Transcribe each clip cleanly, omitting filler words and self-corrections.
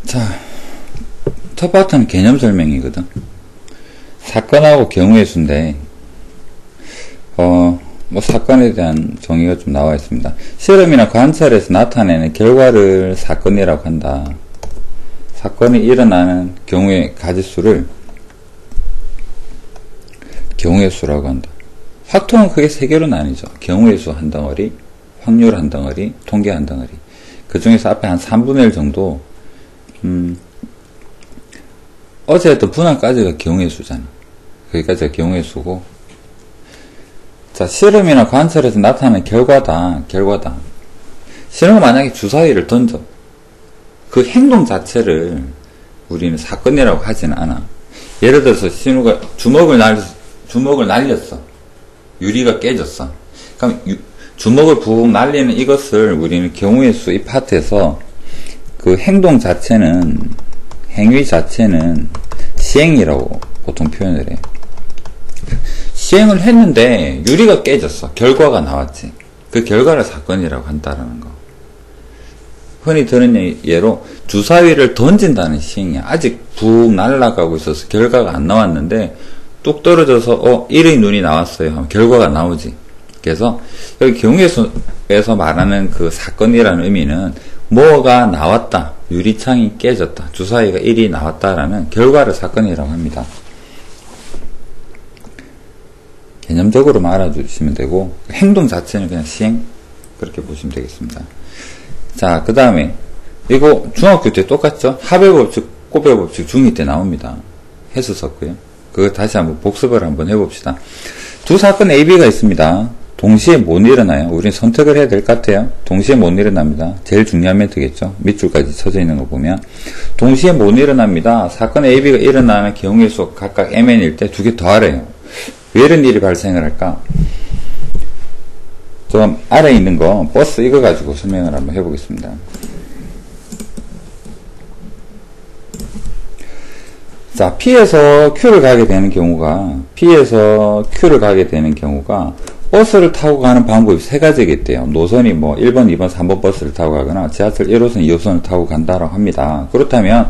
자, 첫 파트는 개념 설명이거든. 사건하고 경우의 수인데, 사건에 대한 정의가 좀 나와 있습니다. 실험이나 관찰에서 나타내는 결과를 사건이라고 한다. 사건이 일어나는 경우의 가지수를 경우의 수라고 한다. 팩터는 크게 세 개로 나뉘죠. 경우의 수 한 덩어리, 확률 한 덩어리, 통계 한 덩어리. 그 중에서 앞에 한 3분의 1 정도, 어제 했던 분할까지가 경우의 수잖아. 거기까지가 경우의 수고. 자, 실험이나 관찰에서 나타나는 결과다. 실험은 만약에 주사위를 던져. 그 행동 자체를 우리는 사건이라고 하지는 않아. 예를 들어서 신우가 주먹을 날렸어. 유리가 깨졌어. 그럼 주먹을 푹 날리는 이것을 우리는 경우의 수 이 파트에서 그 행동 자체는, 행위 자체는 시행이라고 보통 표현을 해. 시행을 했는데 유리가 깨졌어. 결과가 나왔지. 그 결과를 사건이라고 한다라는 거. 흔히 드는 예로 주사위를 던진다는 시행이야. 아직 푹 날아가고 있어서 결과가 안 나왔는데 뚝 떨어져서 1의 눈이 나왔어요 하면 결과가 나오지. 그래서 여기 경우에서 말하는 그 사건이라는 의미는 뭐가 나왔다. 유리창이 깨졌다. 주사위가 1이 나왔다라는 결과를 사건이라고 합니다. 개념적으로만 알아주시면 되고 행동 자체는 그냥 시행 그렇게 보시면 되겠습니다. 자, 그 다음에 이거 중학교 때 똑같죠? 합의법칙, 곱배법칙 중2 때 나옵니다. 했었었고요. 그거 다시 한번 복습을 한번 해봅시다. 두 사건 AB가 있습니다. 동시에 못 일어나요. 우리는 선택을 해야 될 것 같아요. 동시에 못 일어납니다. 제일 중요한 멘트겠죠. 밑줄까지 쳐져 있는 거 보면 동시에 못 일어납니다. 사건 AB가 일어나는 경우의 수 각각 MN일 때 두 개 더하래요. 왜 이런 일이 발생을 할까? 좀 아래에 있는 거 버스 이거 가지고 설명을 한번 해보겠습니다. 자, P에서 Q를 가게 되는 경우가 버스를 타고 가는 방법이 세 가지겠대요. 노선이 1번, 2번, 3번 버스를 타고 가거나 지하철 1호선, 2호선을 타고 간다고 합니다. 그렇다면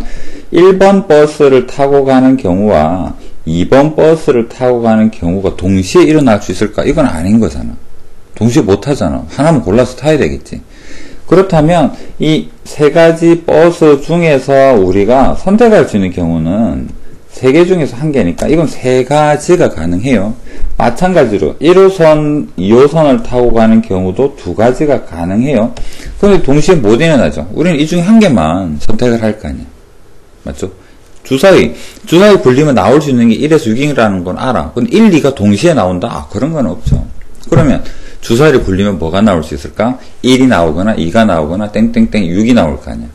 1번 버스를 타고 가는 경우와 2번 버스를 타고 가는 경우가 동시에 일어날 수 있을까? 이건 아닌 거잖아. 동시에 못 타잖아. 하나만 골라서 타야 되겠지. 그렇다면 이 세 가지 버스 중에서 우리가 선택할 수 있는 경우는 세 개 중에서 한 개니까 이건 세 가지가 가능해요. 마찬가지로 1호선, 2호선을 타고 가는 경우도 두 가지가 가능해요. 그런데 동시에 못 일어나죠. 우리는 이 중에 한 개만 선택을 할 거 아니야. 맞죠? 주사위 굴리면 나올 수 있는 게 1에서 6이라는 건 알아. 근데 1, 2가 동시에 나온다? 그런 건 없죠. 그러면 주사위를 굴리면 뭐가 나올 수 있을까? 1이 나오거나 2가 나오거나 땡땡땡 6이 나올 거 아니야.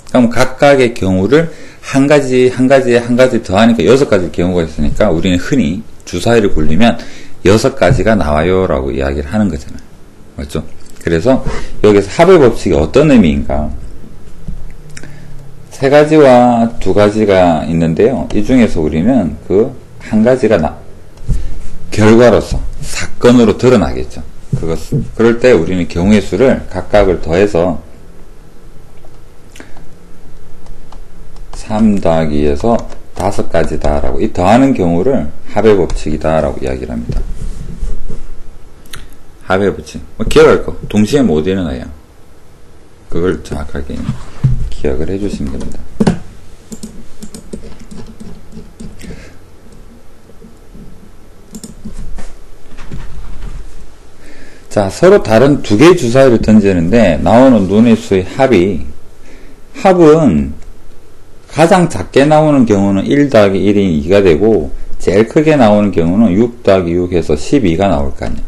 그럼 각각의 경우를 한 가지 더하니까 6가지 경우가 있으니까 우리는 흔히 주사위를 굴리면 6가지가 나와요 라고 이야기를 하는 거잖아요. 맞죠? 그래서 여기서 합의 법칙이 어떤 의미인가? 세 가지와 두 가지가 있는데요. 이 중에서 우리는 그 한 가지가 결과로서 사건으로 드러나겠죠. 그럴 때 우리는 경우의 수를 각각을 더해서 3 더하기 2에서 5가지다 라고 이 더하는 경우를 합의 법칙이다 라고 이야기를 합니다. 합의 법칙 기억할 거 동시에 못 일어나요. 그걸 정확하게 기억을 해주시면 됩니다. 자, 서로 다른 두 개의 주사위를 던지는데 나오는 눈의 수의 합은 가장 작게 나오는 경우는 1 더하기 1이 2가 되고 제일 크게 나오는 경우는 6 더하기 6에서 12가 나올 거 아니야.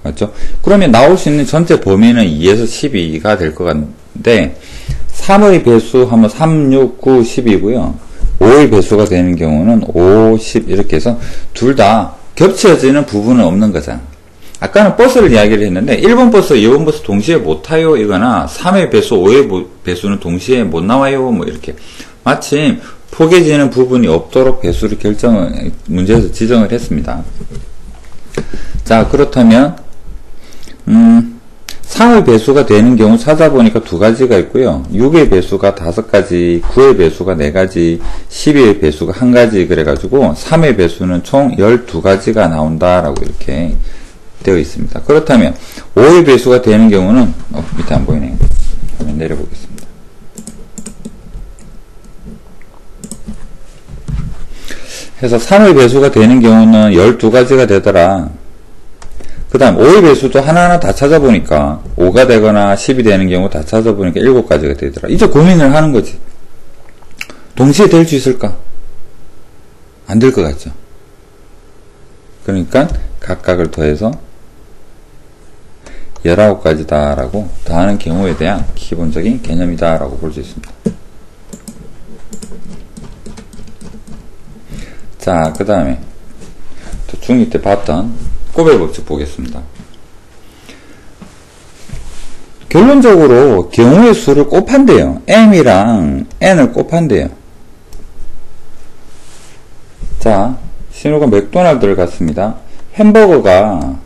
맞죠? 그러면 나올 수 있는 전체 범위는 2에서 12가 될 것 같은데 3의 배수 하면 3, 6, 9, 10이고요. 5의 배수가 되는 경우는 5, 10 이렇게 해서 둘 다 겹쳐지는 부분은 없는 거잖아. 아까는 버스를 이야기를 했는데 1번 버스, 2번 버스 동시에 못 타요 이거나 3의 배수, 5의 배수는 동시에 못 나와요 이렇게 마침 포개지는 부분이 없도록 배수를 문제에서 지정을 했습니다. 자, 그렇다면 3의 배수가 되는 경우 찾아보니까 두 가지가 있고요. 6의 배수가 5가지, 9의 배수가 4가지, 12의 배수가 1가지 그래가지고 3의 배수는 총 12가지가 나온다라고 이렇게 되어 있습니다. 그렇다면 5의 배수가 되는 경우는 밑에 안 보이네요. 화면 내려보겠습니다. 그래서 3의 배수가 되는 경우는 12가지가 되더라. 그 다음 5의 배수도 하나하나 다 찾아보니까 5가 되거나 10이 되는 경우 다 찾아보니까 7가지가 되더라. 이제 고민을 하는 거지. 동시에 될 수 있을까? 안 될 것 같죠. 그러니까 각각을 더해서 19가지다 라고 더하는 경우에 대한 기본적인 개념이다 라고 볼 수 있습니다. 자, 그 다음에 또 중2 때 봤던 곱의 법칙 보겠습니다. 결론적으로 경우의 수를 곱한대요. m이랑 n을 곱한대요. 자, 신호가 맥도날드를 갔습니다. 햄버거가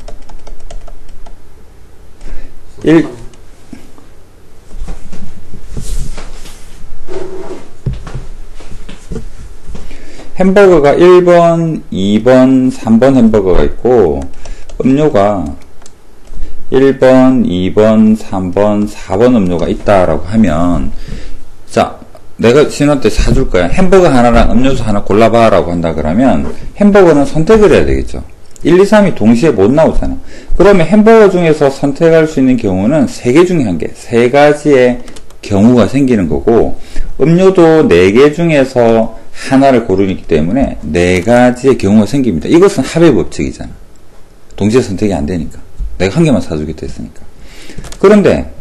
햄버거가 1번, 2번, 3번 햄버거가 있고 음료가 1번, 2번, 3번, 4번 음료가 있다라고 하면 자, 내가 신호 때 사줄 거야. 햄버거 하나랑 음료수 하나 골라봐 라고 한다 그러면 햄버거는 선택을 해야 되겠죠. 1, 2, 3이 동시에 못 나오잖아. 그러면 햄버거 중에서 선택할 수 있는 경우는 3개 중에 1개, 3가지의 경우가 생기는 거고 음료도 4개 중에서 하나를 고르기 때문에 4가지의 경우가 생깁니다. 이것은 합의 법칙이잖아. 동시에 선택이 안 되니까. 내가 한 개만 사주겠다 했으니까. 그런데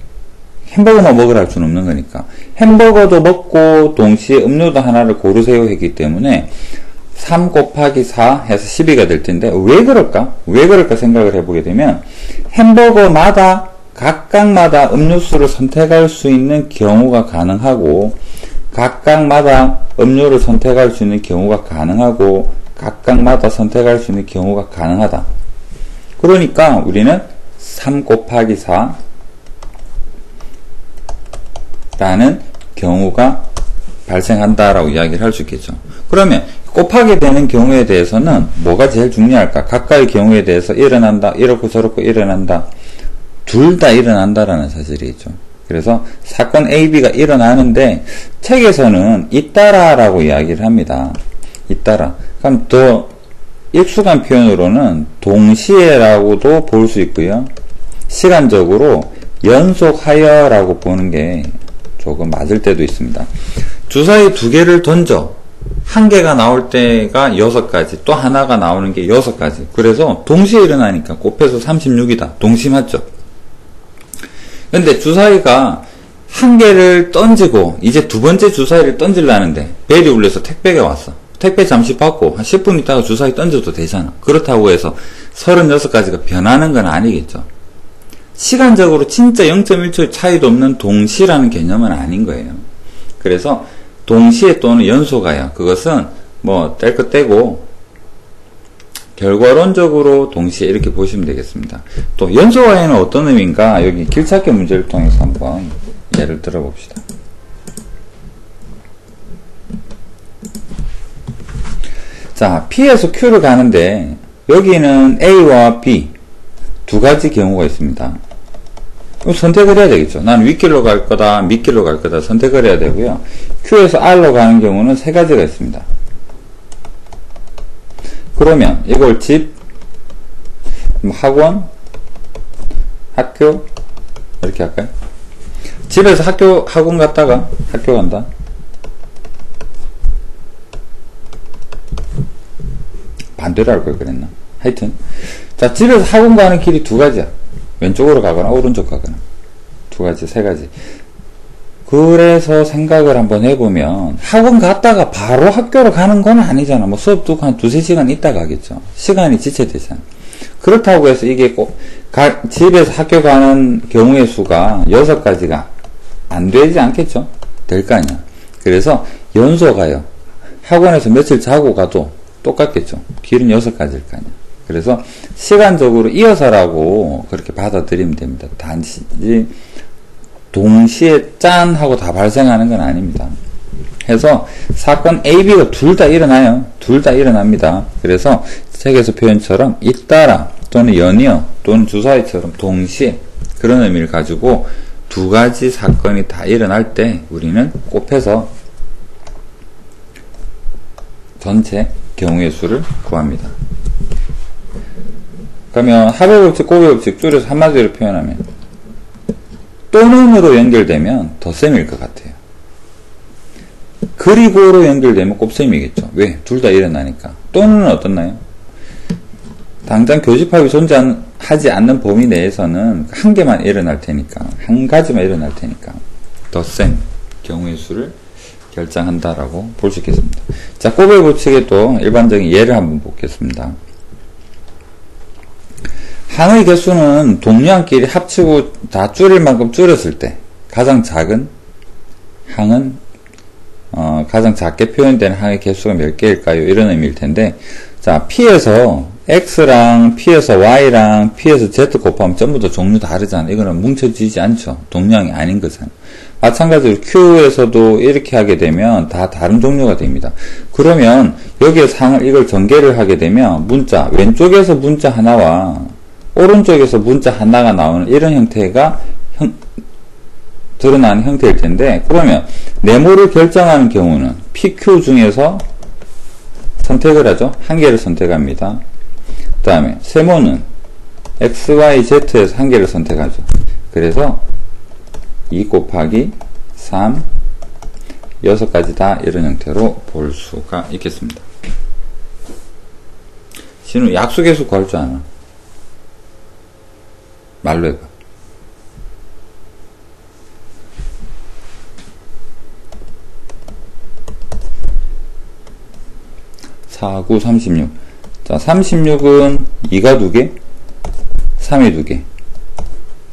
햄버거만 먹으라 할 수는 없는 거니까 햄버거도 먹고 동시에 음료도 하나를 고르세요 했기 때문에 3 곱하기 4 해서 12가 될 텐데 왜 그럴까? 왜 그럴까 생각을 해보게 되면 햄버거마다 각각마다 음료수를 선택할 수 있는 경우가 가능하고 각각마다 음료를 선택할 수 있는 경우가 가능하고 각각마다 선택할 수 있는 경우가 가능하다. 그러니까 우리는 3 곱하기 4 라는 경우가 발생한다라고 이야기를 할 수 있겠죠. 그러면 곱하게 되는 경우에 대해서는 뭐가 제일 중요할까? 각각의 경우에 대해서 일어난다, 이렇고 저렇고 일어난다. 둘 다 일어난다라는 사실이겠죠. 그래서 사건 A, B가 일어나는데 책에서는 잇따라라고 이야기를 합니다. 잇따라. 그럼 더 익숙한 표현으로는 동시에라고도 볼 수 있고요. 시간적으로 연속하여라고 보는 게 조금 맞을 때도 있습니다. 주사위 2개를 던져 1개가 나올 때가 6가지, 또 하나가 나오는 게 6가지. 그래서 동시에 일어나니까 곱해서 36이다. 동시 맞죠? 근데 주사위가 1개를 던지고 이제 두 번째 주사위를 던지려는데 벨이 울려서 택배가 왔어. 택배 잠시 받고 한 10분 있다가 주사위 던져도 되잖아. 그렇다고 해서 36가지가 변하는 건 아니겠죠. 시간적으로 진짜 0.1초의 차이도 없는 동시라는 개념은 아닌 거예요. 그래서 동시에 또는 연속하여 그것은 뭐 뗄 것 떼고 결과론적으로 동시에 이렇게 보시면 되겠습니다. 또 연속하여는 어떤 의미인가 여기 길찾기 문제를 통해서 한번 예를 들어 봅시다. 자, P에서 Q를 가는데 여기는 A와 B 두 가지 경우가 있습니다. 그럼 선택을 해야 되겠죠. 난 윗길로 갈 거다, 밑길로 갈 거다 선택을 해야 되고요. Q에서 R로 가는 경우는 3가지가 있습니다. 그러면 이걸 집, 학원, 학교 이렇게 할까요? 집에서 학원 갔다가 학교 간다. 반대로 할 걸 그랬나? 하여튼 자, 집에서 학원 가는 길이 2가지야. 왼쪽으로 가거나 오른쪽 가거나 2가지, 3가지. 그래서 생각을 한번 해보면 학원 갔다가 바로 학교로 가는 건 아니잖아. 뭐 수업 두고 한 2-3시간 있다 가겠죠. 시간이 지체되잖아. 그렇다고 해서 이게 꼭 집에서 학교 가는 경우의 수가 6가지가 안 되지 않겠죠? 될 거 아니야. 그래서 연속하여 학원에서 며칠 자고 가도 똑같겠죠. 길은 6가지일 거 아니야. 그래서 시간적으로 이어서라고 그렇게 받아들이면 됩니다. 단지 동시에 짠 하고 다 발생하는 건 아닙니다. 해서 사건 A, B가 둘 다 일어나요. 둘 다 일어납니다. 그래서 책에서 표현처럼 잇따라 또는 연이어 또는 주사위처럼 동시에 그런 의미를 가지고 두 가지 사건이 다 일어날 때 우리는 곱해서 전체 경우의 수를 구합니다. 그러면 합의법칙, 곱의법칙 줄여서 한마디로 표현하면 또는으로 연결되면 덧셈일 것 같아요. 그리고로 연결되면 곱셈이겠죠. 왜? 둘 다 일어나니까. 또는은 어떻나요? 당장 교집합이 존재하지 않는 범위 내에서는 한 개만 일어날 테니까, 한 가지만 일어날 테니까 덧셈, 경우의 수를 결정한다라고 볼 수 있겠습니다. 자, 곱의 법칙의 또 일반적인 예를 한번 보겠습니다. 항의 개수는 동류항끼리 합치고 다 줄일 만큼 줄였을 때 가장 작은 항은 가장 작게 표현되는 항의 개수가 몇 개일까요? 이런 의미일 텐데, 자, P에서 X랑 P에서 Y랑 P에서 Z 곱하면 전부 다 종류 다르잖아. 이거는 뭉쳐지지 않죠. 동류항이 아닌 거잖아. 마찬가지로 Q에서도 이렇게 하게 되면 다 다른 종류가 됩니다. 그러면 여기에 이걸 전개를 하게 되면 문자, 왼쪽에서 문자 하나와 오른쪽에서 문자 하나가 나오는 이런 형태가 드러나는 형태일 텐데, 그러면 네모를 결정하는 경우는 PQ 중에서 선택을 하죠. 한 개를 선택합니다. 그 다음에 세모는 XYZ에서 한 개를 선택하죠. 그래서 2 곱하기 3, 6가지 다 이런 형태로 볼 수가 있겠습니다. 진우 약수계수 구할 줄 아나? 말로 해봐. 4, 9, 36. 자, 36은 2가 2개, 3이 2개.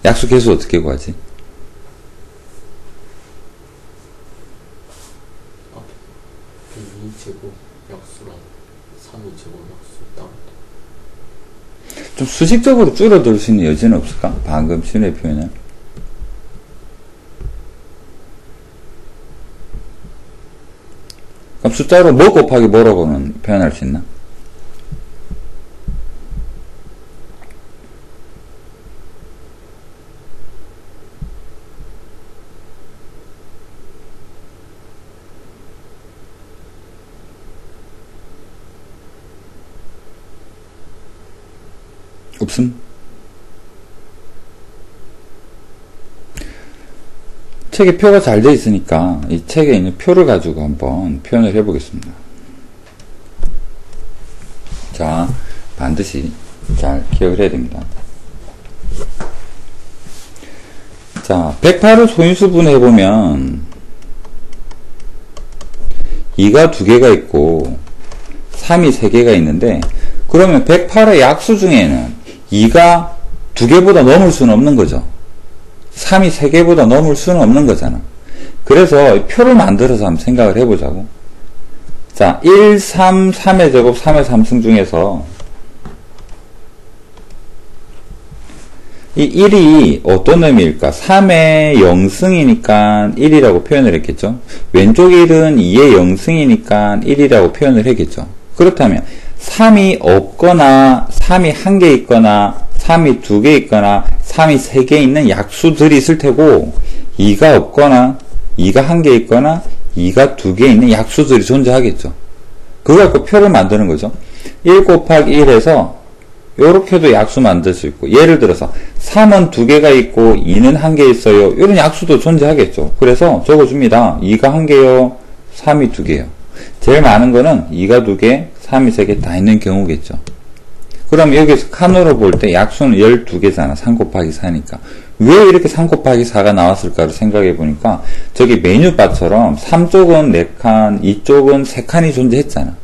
약수 개수 어떻게 구하지? 2제곱 약수랑 3제곱 약수 따로. 좀 수직적으로 줄어들 수 있는 여지는 없을까? 방금 신의 표현은. 그럼 숫자로 뭐 곱하기 뭐라고는 표현할 수 있나? 없음? 책에 표가 잘 되어 있으니까 이 책에 있는 표를 가지고 한번 표현을 해 보겠습니다. 자, 반드시 잘 기억을 해야 됩니다. 자, 108을 소인수분 해보면 2가 2개가 있고 3이 3개가 있는데, 그러면 108의 약수 중에는 2가 2개보다 넘을 수는 없는 거죠. 3이 3개보다 넘을 수는 없는 거잖아. 그래서 표를 만들어서 한번 생각을 해보자고. 자, 1, 3, 3의 제곱, 3의 3승 중에서 이 1이 어떤 의미일까? 3의 0승이니까 1이라고 표현을 했겠죠. 왼쪽 1은 2의 0승이니까 1이라고 표현을 했겠죠. 그렇다면 3이 없거나 3이 1개 있거나 3이 2개 있거나 3이 3개 있는 약수들이 있을 테고, 2가 없거나 2가 1개 있거나 2가 2개 있는 약수들이 존재하겠죠. 그거 갖고 표를 만드는 거죠. 1 곱하기 1에서 요렇게도 약수 만들 수 있고, 예를 들어서 3은 2개가 있고 2는 1개 있어요. 이런 약수도 존재하겠죠. 그래서 적어줍니다. 2가 1개요, 3이 2개요. 제일 많은 거는 2가 2개, 3이 3개 다 있는 경우겠죠. 그럼 여기서 칸으로 볼 때 약수는 12개잖아. 3 곱하기 4니까. 왜 이렇게 3 곱하기 4가 나왔을까를 생각해 보니까, 저기 메뉴바처럼 3쪽은 4칸, 2쪽은 3칸이 존재했잖아.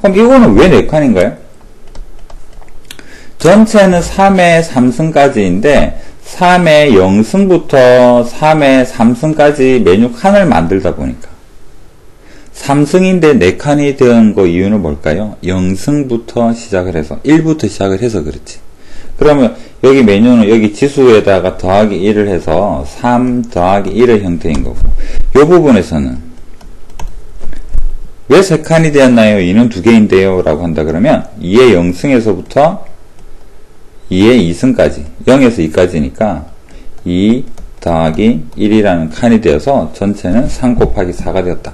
그럼 이거는 왜 4칸인가요? 전체는 3의 3승까지인데 3의 0승부터 3의 3승까지 메뉴 칸을 만들다 보니까 3승인데 4칸이 된 거 이유는 뭘까요? 0승부터 시작을 해서 1부터 시작을 해서 그렇지. 그러면 여기 메뉴는 여기 지수에다가 더하기 1을 해서 3 더하기 1의 형태인 거고, 이 부분에서는 왜 3칸이 되었나요? 2는 2개인데요 라고 한다 그러면 2의 0승에서부터 2의 2승까지 0에서 2까지니까 2 더하기 1이라는 칸이 되어서 전체는 3 곱하기 4가 되었다.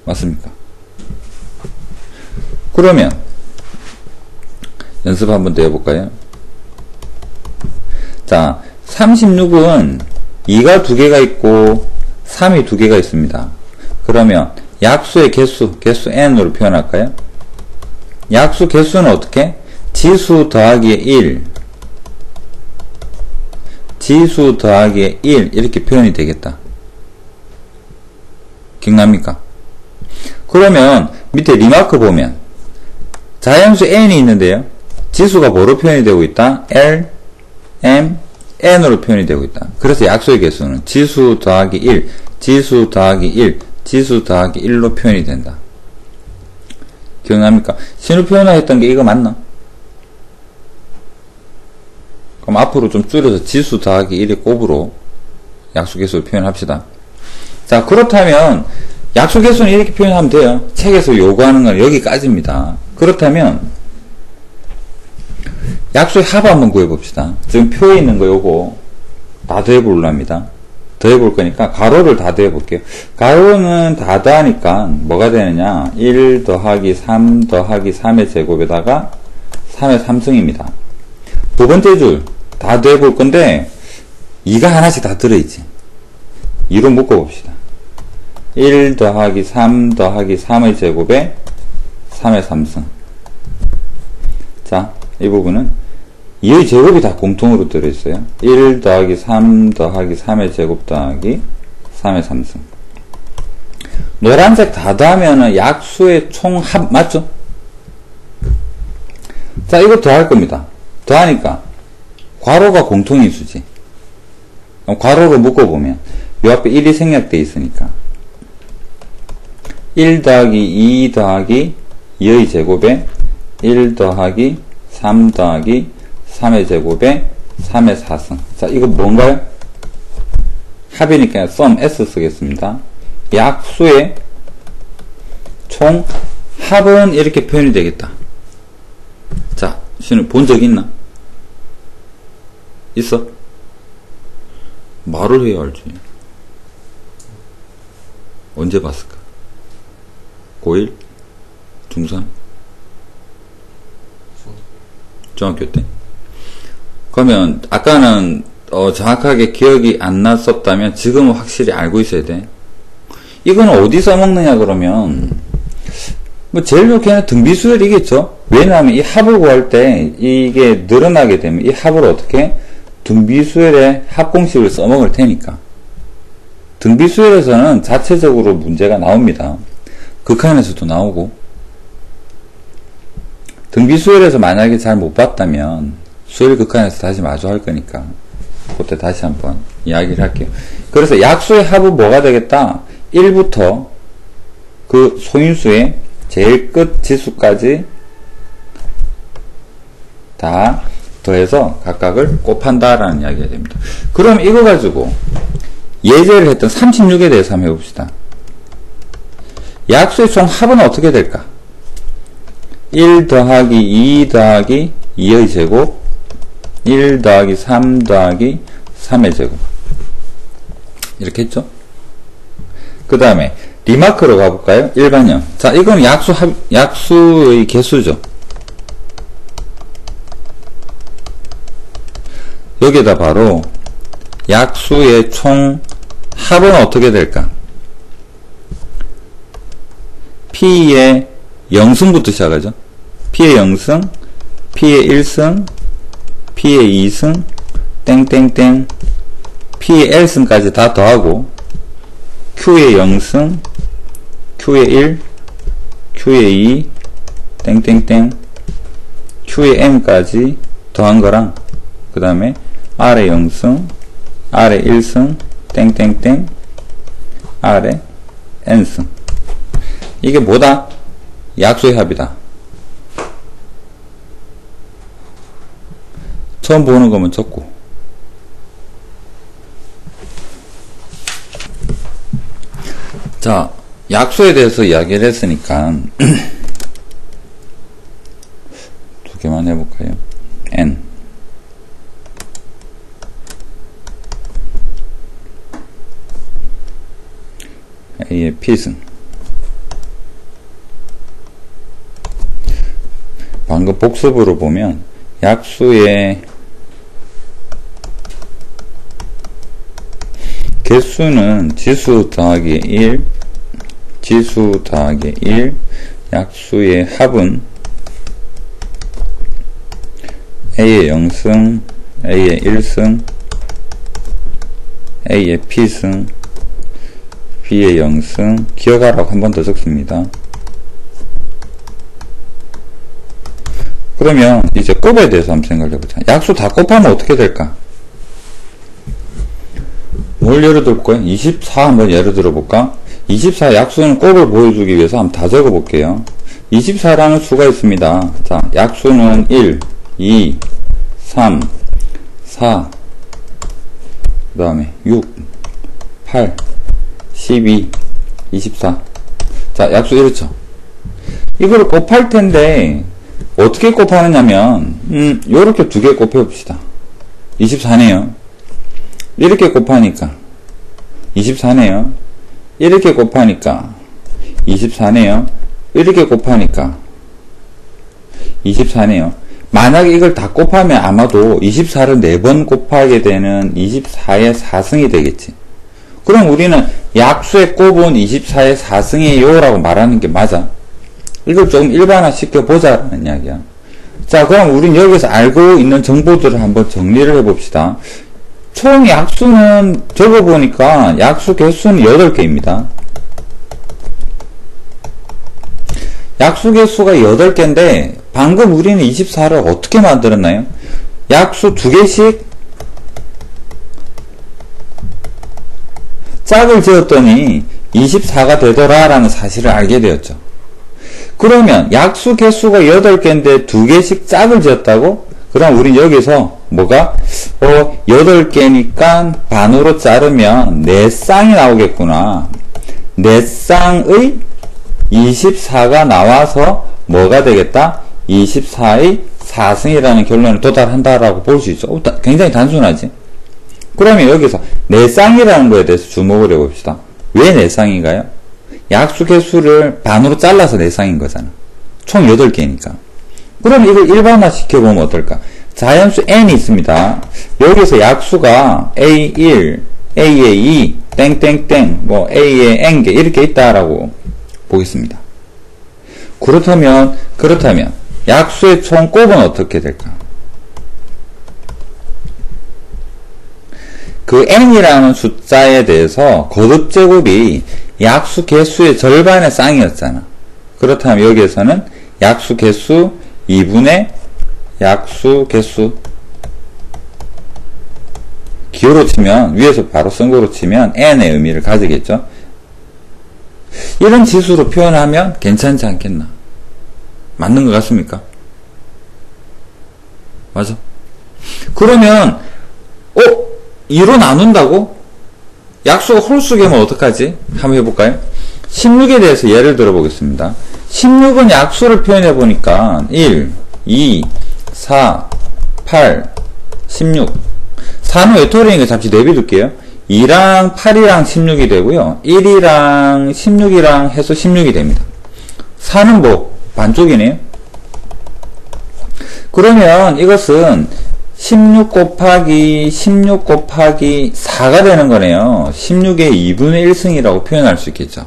맞습니까? 그러면 연습 한번 더 해볼까요? 자, 36은 2가 2개가 있고 3이 2개가 있습니다. 그러면 약수의 개수 n으로 표현할까요? 약수 개수는 어떻게? 지수 더하기 1, 지수 더하기 1 이렇게 표현이 되겠다. 기억납니까? 그러면 밑에 리마크 보면 자연수 n이 있는데요. 지수가 뭐로 표현이 되고 있다? L, M, n으로 표현이 되고 있다. 그래서 약수의 개수는 지수 더하기 1, 지수 더하기 1, 지수 더하기 1로 표현이 된다. 기억납니까? 신호 표현하였던 게 이거 맞나? 그럼 앞으로 좀 줄여서 지수 더하기 1의 곱으로 약수 개수를 표현합시다. 자, 그렇다면 약수 개수는 이렇게 표현하면 돼요. 책에서 요구하는 건 여기까지입니다. 그렇다면 약수의 합 한번 구해봅시다. 지금 표에 있는 거 요거 다 더해보려 합니다. 더해볼 거니까 가로를 다 더해볼게요. 가로는 다 더하니까 뭐가 되느냐? 1 더하기 3 더하기 3의 제곱에다가 3의 3승입니다. 두 번째 줄 다 더해볼 건데 2가 하나씩 다 들어있지. 2로 묶어봅시다. 1 더하기 3 더하기 3의 제곱에 3의 3승. 자, 이 부분은 2의 제곱이 다 공통으로 들어있어요. 1 더하기 3 더하기 3의 제곱 더하기 3의 3승. 노란색 다 더하면은 약수의 총합 맞죠? 자, 이거 더할 겁니다. 더하니까 괄호가 공통인수지. 괄호로 묶어보면 요 앞에 1이 생략되어 있으니까 1 더하기 2 더하기 2의 제곱에 1 더하기 3 더하기 3의 제곱에 3의 4승. 자, 이거 뭔가요? 합이니까 sum s 쓰겠습니다. 약수의 총 합은 이렇게 표현이 되겠다. 자, 신우 본 적 있나? 있어? 말을 해야 알지. 언제 봤을까? 고1? 중3? 중학교 때? 그러면 아까는 정확하게 기억이 안 났었다면 지금은 확실히 알고 있어야 돼. 이건 어디 써먹느냐 그러면 뭐 제일 좋게는 등비수열이겠죠. 왜냐하면 이 합을 구할 때 이게 늘어나게 되면 이 합을 어떻게 등비수열의 합공식을 써먹을 테니까. 등비수열에서는 자체적으로 문제가 나옵니다. 극한에서도 나오고. 등비수열에서 만약에 잘 못 봤다면 수열 극한에서 다시 마주할 거니까 그때 다시 한번 이야기를 할게요. 그래서 약수의 합은 뭐가 되겠다? 1부터 그 소인수의 제일 끝 지수까지 다 더해서 각각을 곱한다라는 이야기가 됩니다. 그럼 이거 가지고 예제를 했던 36에 대해서 한번 해봅시다. 약수의 총 합은 어떻게 될까? 1 더하기 2 더하기 2의 제곱 1 더하기 3 더하기 3의 제곱 이렇게 했죠? 그 다음에 리마크로 가볼까요? 일반형. 자, 이건 약수의 개수죠. 여기에다 바로 약수의 총 합은 어떻게 될까? P의 0승부터 시작하죠. P의 0승, P의 1승, P의 2승, 땡땡땡, P의 L승까지 다 더하고 Q의 0승, Q의 1, Q의 2, 땡땡땡, Q의 M까지 더한 거랑 그 다음에 R의 0승, R의 1승, 땡땡땡, R의 N승. 이게 뭐다? 약수의 합이다. 처음 보는 거면 적고. 자, 약수에 대해서 이야기를 했으니까 두 개만 해볼까요? N A의 P승. 방금 복습으로 보면 약수의 개수는 지수 더하기 1, 지수 더하기 1, 약수의 합은 A의 0승, A의 1승, A의 P승, B의 0승, 기억하라고 한 번 더 적습니다. 그러면 이제 곱에 대해서 한번 생각을 해보자. 약수 다 곱하면 어떻게 될까? 뭘 예를 들볼까요? 24 한번 예를 들어볼까? 24 약수는 곱을 보여주기 위해서 한번 다 적어볼게요. 24라는 수가 있습니다. 자, 약수는 1, 2, 3, 4, 그 다음에 6, 8, 12, 24. 자, 약수 이렇죠. 이거를 곱할 텐데, 어떻게 곱하느냐면, 요렇게 두 개 곱해봅시다. 24네요. 이렇게 곱하니까 24네요. 이렇게 곱하니까 24네요. 이렇게 곱하니까 24네요. 만약에 이걸 다 곱하면 아마도 24를 4번 곱하게 되는 24의 4승이 되겠지. 그럼 우리는 약수의 곱은 24의 4승이에요 라고 말하는 게 맞아. 이걸 조금 일반화 시켜보자라는 이야기야. 자, 그럼 우린 여기서 알고 있는 정보들을 한번 정리를 해봅시다. 총 약수는 적어보니까 약수 개수는 8개입니다. 약수 개수가 8개인데 방금 우리는 24를 어떻게 만들었나요? 약수 2개씩 짝을 지었더니 24가 되더라 라는 사실을 알게 되었죠. 그러면 약수 개수가 8개인데 2개씩 짝을 지었다고? 그럼 우린 여기서 뭐가? 8개니까 반으로 자르면 4쌍이 나오겠구나. 4쌍의 24가 나와서 뭐가 되겠다? 24의 4승이라는 결론에 도달한다라고 볼 수 있죠. 굉장히 단순하지? 그러면 여기서 4쌍이라는 거에 대해서 주목을 해봅시다. 왜 4쌍인가요? 약수 개수를 반으로 잘라서 4쌍인 거잖아. 총 8개니까. 그럼 이걸 일반화 시켜보면 어떨까? 자연수 n이 있습니다. 여기서 약수가 a1, a의 2, 땡땡땡, 뭐 a의 n개 이렇게 있다라고 보겠습니다. 그렇다면 약수의 총 곱은 어떻게 될까? 그 n이라는 숫자에 대해서 거듭제곱이 약수 개수의 절반의 쌍이었잖아. 그렇다면 여기에서는 약수 개수 2분의 약수 개수, 기호로 치면 위에서 바로 쓴 거로 치면 n의 의미를 가지겠죠. 이런 지수로 표현하면 괜찮지 않겠나? 맞는 것 같습니까? 맞아. 그러면 2로 나눈다고? 약수가 홀수개면 어떡하지? 한번 해볼까요? 16에 대해서 예를 들어보겠습니다. 16은 약수를 표현해보니까 1, 2, 4, 8, 16. 4는 외톨이니까 잠시 내비둘게요. 2랑 8이랑 16이 되고요. 1이랑 16이랑 해서 16이 됩니다. 4는 뭐 반쪽이네요. 그러면 이것은 16 곱하기 16 곱하기 4가 되는 거네요. 16의 2분의 1승이라고 표현할 수 있겠죠.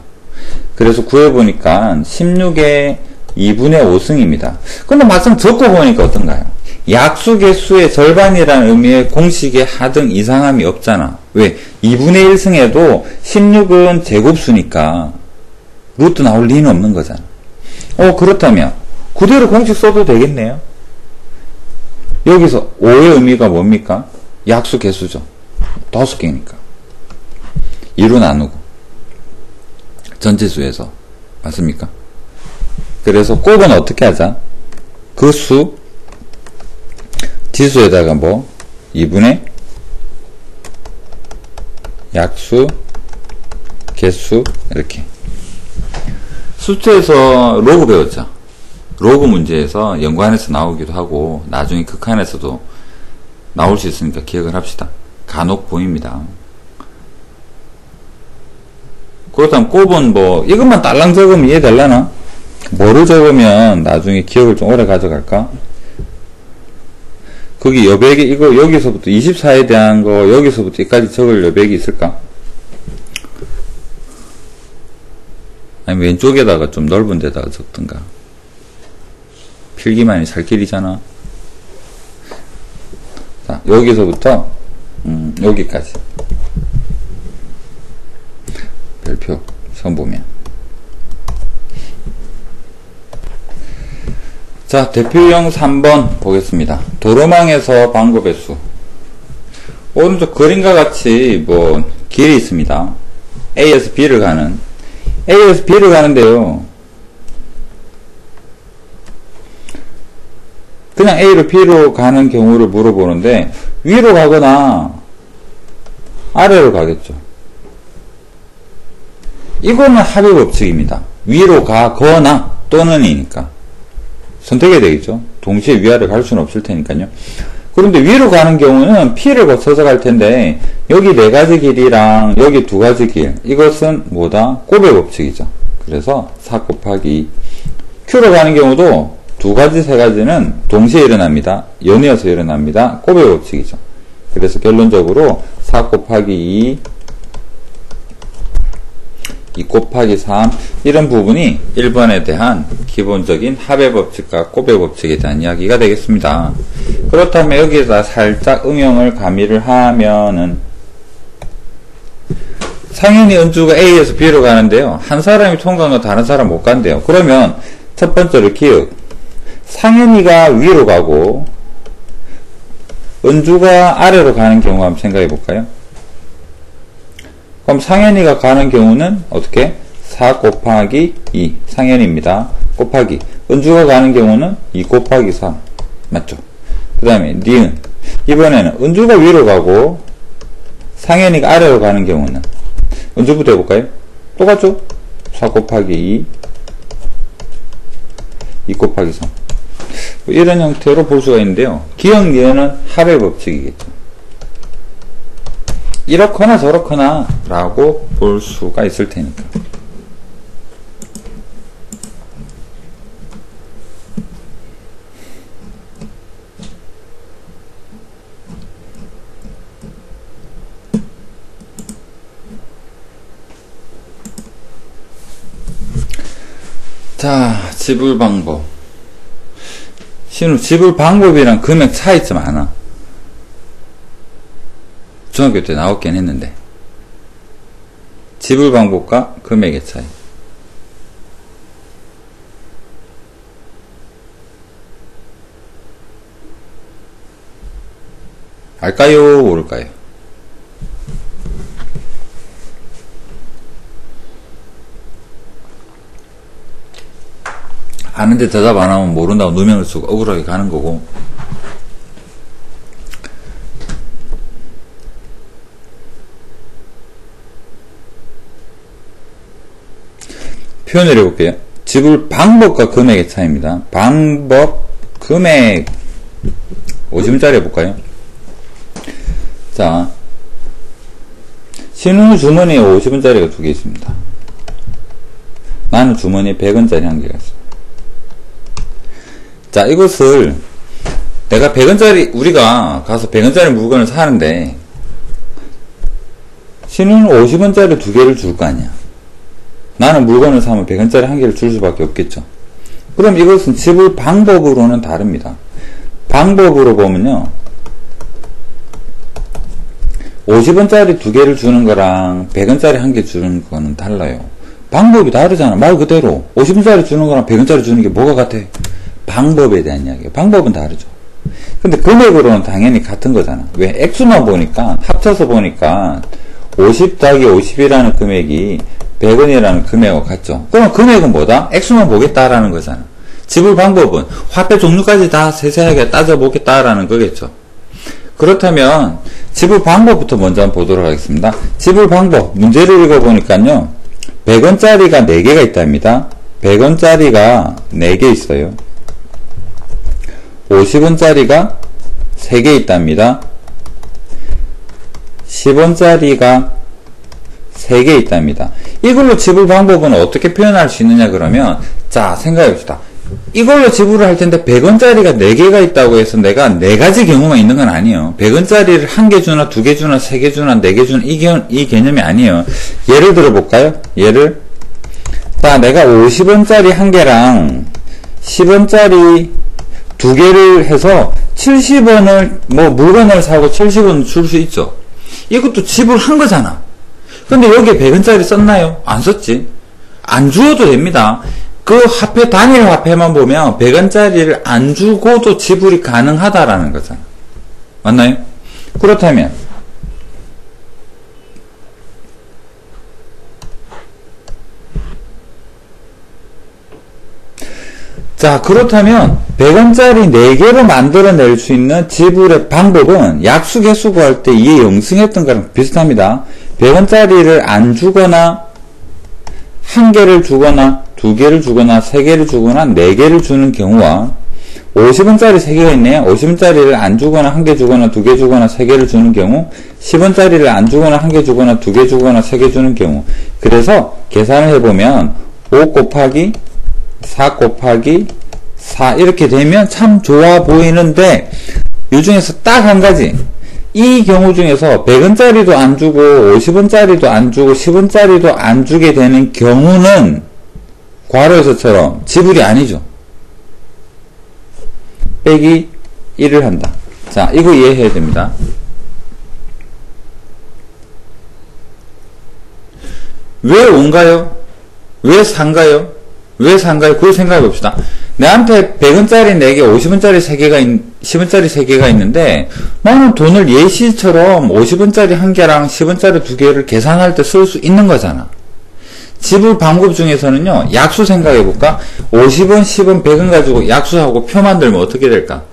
그래서 구해보니까 16의 2분의 5승입니다. 근데 막상 적어보니까 어떤가요? 약수 개수의 절반이라는 의미의 공식의 하등 이상함이 없잖아. 왜? 2분의 1승에도 16은 제곱수니까 루트 나올 리는 없는 거잖아. 그렇다면 그대로 공식 써도 되겠네요. 여기서 5의 의미가 뭡니까? 약수 개수죠. 5개니까 2로 나누고 전체수에서. 맞습니까? 그래서 곱은 어떻게 하자? 그 수, 지수에다가 뭐, 2분의 약수, 개수, 이렇게. 수투에서 로그 배웠죠? 로그 문제에서 연관에서 나오기도 하고, 나중에 극한에서도 나올 수 있으니까 기억을 합시다. 간혹 보입니다. 그렇다면 곱은 뭐, 이것만 딸랑 적으면 이해되려나? 뭐를 적으면 나중에 기억을 좀 오래 가져갈까? 거기 여백이, 이거 여기서부터 24에 대한 거, 여기서부터 여기까지 적을 여백이 있을까? 아니면 왼쪽에다가 좀 넓은 데다가 적든가. 필기만이 살 길이잖아. 자, 여기서부터, 여기까지. 별표, 선 보면. 자, 대표형 3번 보겠습니다. 도로망에서 방법의 수. 오른쪽 그림과 같이 뭐 길이 있습니다. A에서 B를 가는데요. 그냥 A로 B로 가는 경우를 물어보는데 위로 가거나 아래로 가겠죠. 이거는 합의 법칙입니다. 위로 가거나 또는이니까 선택해야 되겠죠. 동시에 위아래 갈 수는 없을 테니까요. 그런데 위로 가는 경우는 P를 거쳐서 갈 텐데 여기 4가지 길이랑 여기 2가지 길, 이것은 뭐다? 곱의 법칙이죠. 그래서 4 곱하기 2. Q로 가는 경우도 2가지, 3가지는 동시에 일어납니다. 연이어서 일어납니다. 곱의 법칙이죠. 그래서 결론적으로 4 곱하기 2, 2 곱하기 3, 이런 부분이 1번에 대한 기본적인 합의 법칙과 곱의 법칙에 대한 이야기가 되겠습니다. 그렇다면 여기에다 살짝 응용을 가미를 하면은 상현이 은주가 A에서 B로 가는데요. 한 사람이 통과한 건 다른 사람 못 간대요. 그러면 첫 번째로 기억. 상현이가 위로 가고 은주가 아래로 가는 경우 한번 생각해 볼까요? 그럼 상현이가 가는 경우는 어떻게? 4 곱하기 2 상현이입니다. 곱하기 은주가 가는 경우는 2 곱하기 3 맞죠? 그 다음에 니은 이번에는 은주가 위로 가고 상현이가 아래로 가는 경우는 은주부터 해볼까요? 똑같죠? 4 곱하기 2 2 곱하기 3 이런 형태로 볼 수가 있는데요. 기억 니은은 합의 법칙이겠죠. 이렇거나 저렇거나 라고 볼 수가 있을 테니까. 자, 지불 방법. 신우, 지불 방법이랑 금액 차이점 많아. 중학교 때 나왔긴 했는데. 지불 방법과 금액의 차이. 알까요? 모를까요? 아는데 대답 안 하면 모른다고 누명을 쓰고 억울하게 가는 거고. 표현을 해볼게요. 지불 방법과 금액의 차이입니다. 방법, 금액 50원짜리 해볼까요? 자, 신우 주머니에 50원짜리가 2개 있습니다. 나는 주머니에 100원짜리 1개가 있어. 자, 이것을 내가 100원짜리, 우리가 가서 100원짜리 물건을 사는데 신우는 50원짜리 2개를 줄 거 아니야. 나는 물건을 사면 100원짜리 1개를 줄 수밖에 없겠죠. 그럼 이것은 지불 방법으로는 다릅니다. 방법으로 보면요, 50원짜리 2개를 주는 거랑 100원짜리 1개 주는 거는 달라요. 방법이 다르잖아. 말 그대로 50원짜리 주는 거랑 100원짜리 주는 게 뭐가 같아? 방법에 대한 이야기예요. 방법은 다르죠. 근데 금액으로는 당연히 같은 거잖아. 왜? 액수만 보니까, 합쳐서 보니까 50 더하기 50이라는 금액이 100원이라는 금액과 같죠. 그럼 금액은 뭐다? 액수만 보겠다라는 거잖아. 지불 방법은 화폐 종류까지 다 세세하게 따져보겠다라는 거겠죠. 그렇다면 지불 방법부터 먼저 한번 보도록 하겠습니다. 지불 방법, 문제를 읽어보니까요. 100원짜리가 4개가 있답니다. 100원짜리가 4개 있어요. 50원짜리가 3개 있답니다. 10원짜리가 3개 있답니다. 이걸로 지불 방법은 어떻게 표현할 수 있느냐 그러면, 자, 생각해봅시다. 이걸로 지불을 할 텐데 100원짜리가 4개가 있다고 해서 내가 4가지 경우만 있는 건 아니에요. 100원짜리를 1개 주나 2개 주나 3개 주나 4개 주나 이 개념이 아니에요. 예를 들어볼까요? 자, 내가 50원짜리 1개랑 10원짜리 2개를 해서 70원을 물건을 사고 70원 줄 수 있죠. 이것도 지불한 거잖아. 근데 여기에 100원짜리 썼나요? 안 썼지. 안 주어도 됩니다. 그 화폐, 단일 화폐만 보면 100원짜리를 안 주고도 지불이 가능하다라는 거잖아. 맞나요? 그렇다면 자, 그렇다면 100원짜리 4개로 만들어낼 수 있는 지불의 방법은 약수 개수 구할 때 이해 영승했던 거랑 비슷합니다. 100원짜리를 안 주거나 1개를 주거나 2개를 주거나 3개를 주거나 4개를 주는 경우와 50원짜리 3개가 있네요. 50원짜리를 안 주거나 1개 주거나 2개 주거나 3개를 주는 경우, 10원짜리를 안 주거나 1개 주거나 2개 주거나 3개 주는 경우. 그래서 계산을 해보면 5 곱하기 4 곱하기 4 이렇게 되면 참 좋아 보이는데, 이 중에서 딱 한 가지, 이 경우 중에서 100원짜리도 안 주고 50원짜리도 안 주고 10원짜리도 안 주게 되는 경우는 괄호에서처럼 지불이 아니죠. 빼기 1을 한다. 자, 이거 이해해야 됩니다. 왜 5인가요? 왜 4인가요? 왜 4인가요? 그걸 생각해 봅시다. 내한테 100원짜리 4개, 50원짜리 3개가 10원짜리 3개가 있는데, 나는 돈을 예시처럼 50원짜리 1개랑 10원짜리 2개를 계산할 때 쓸 수 있는 거잖아. 지불 방법 중에서는요, 약수 생각해 볼까? 50원, 10원, 100원 가지고 약수하고 표 만들면 어떻게 될까?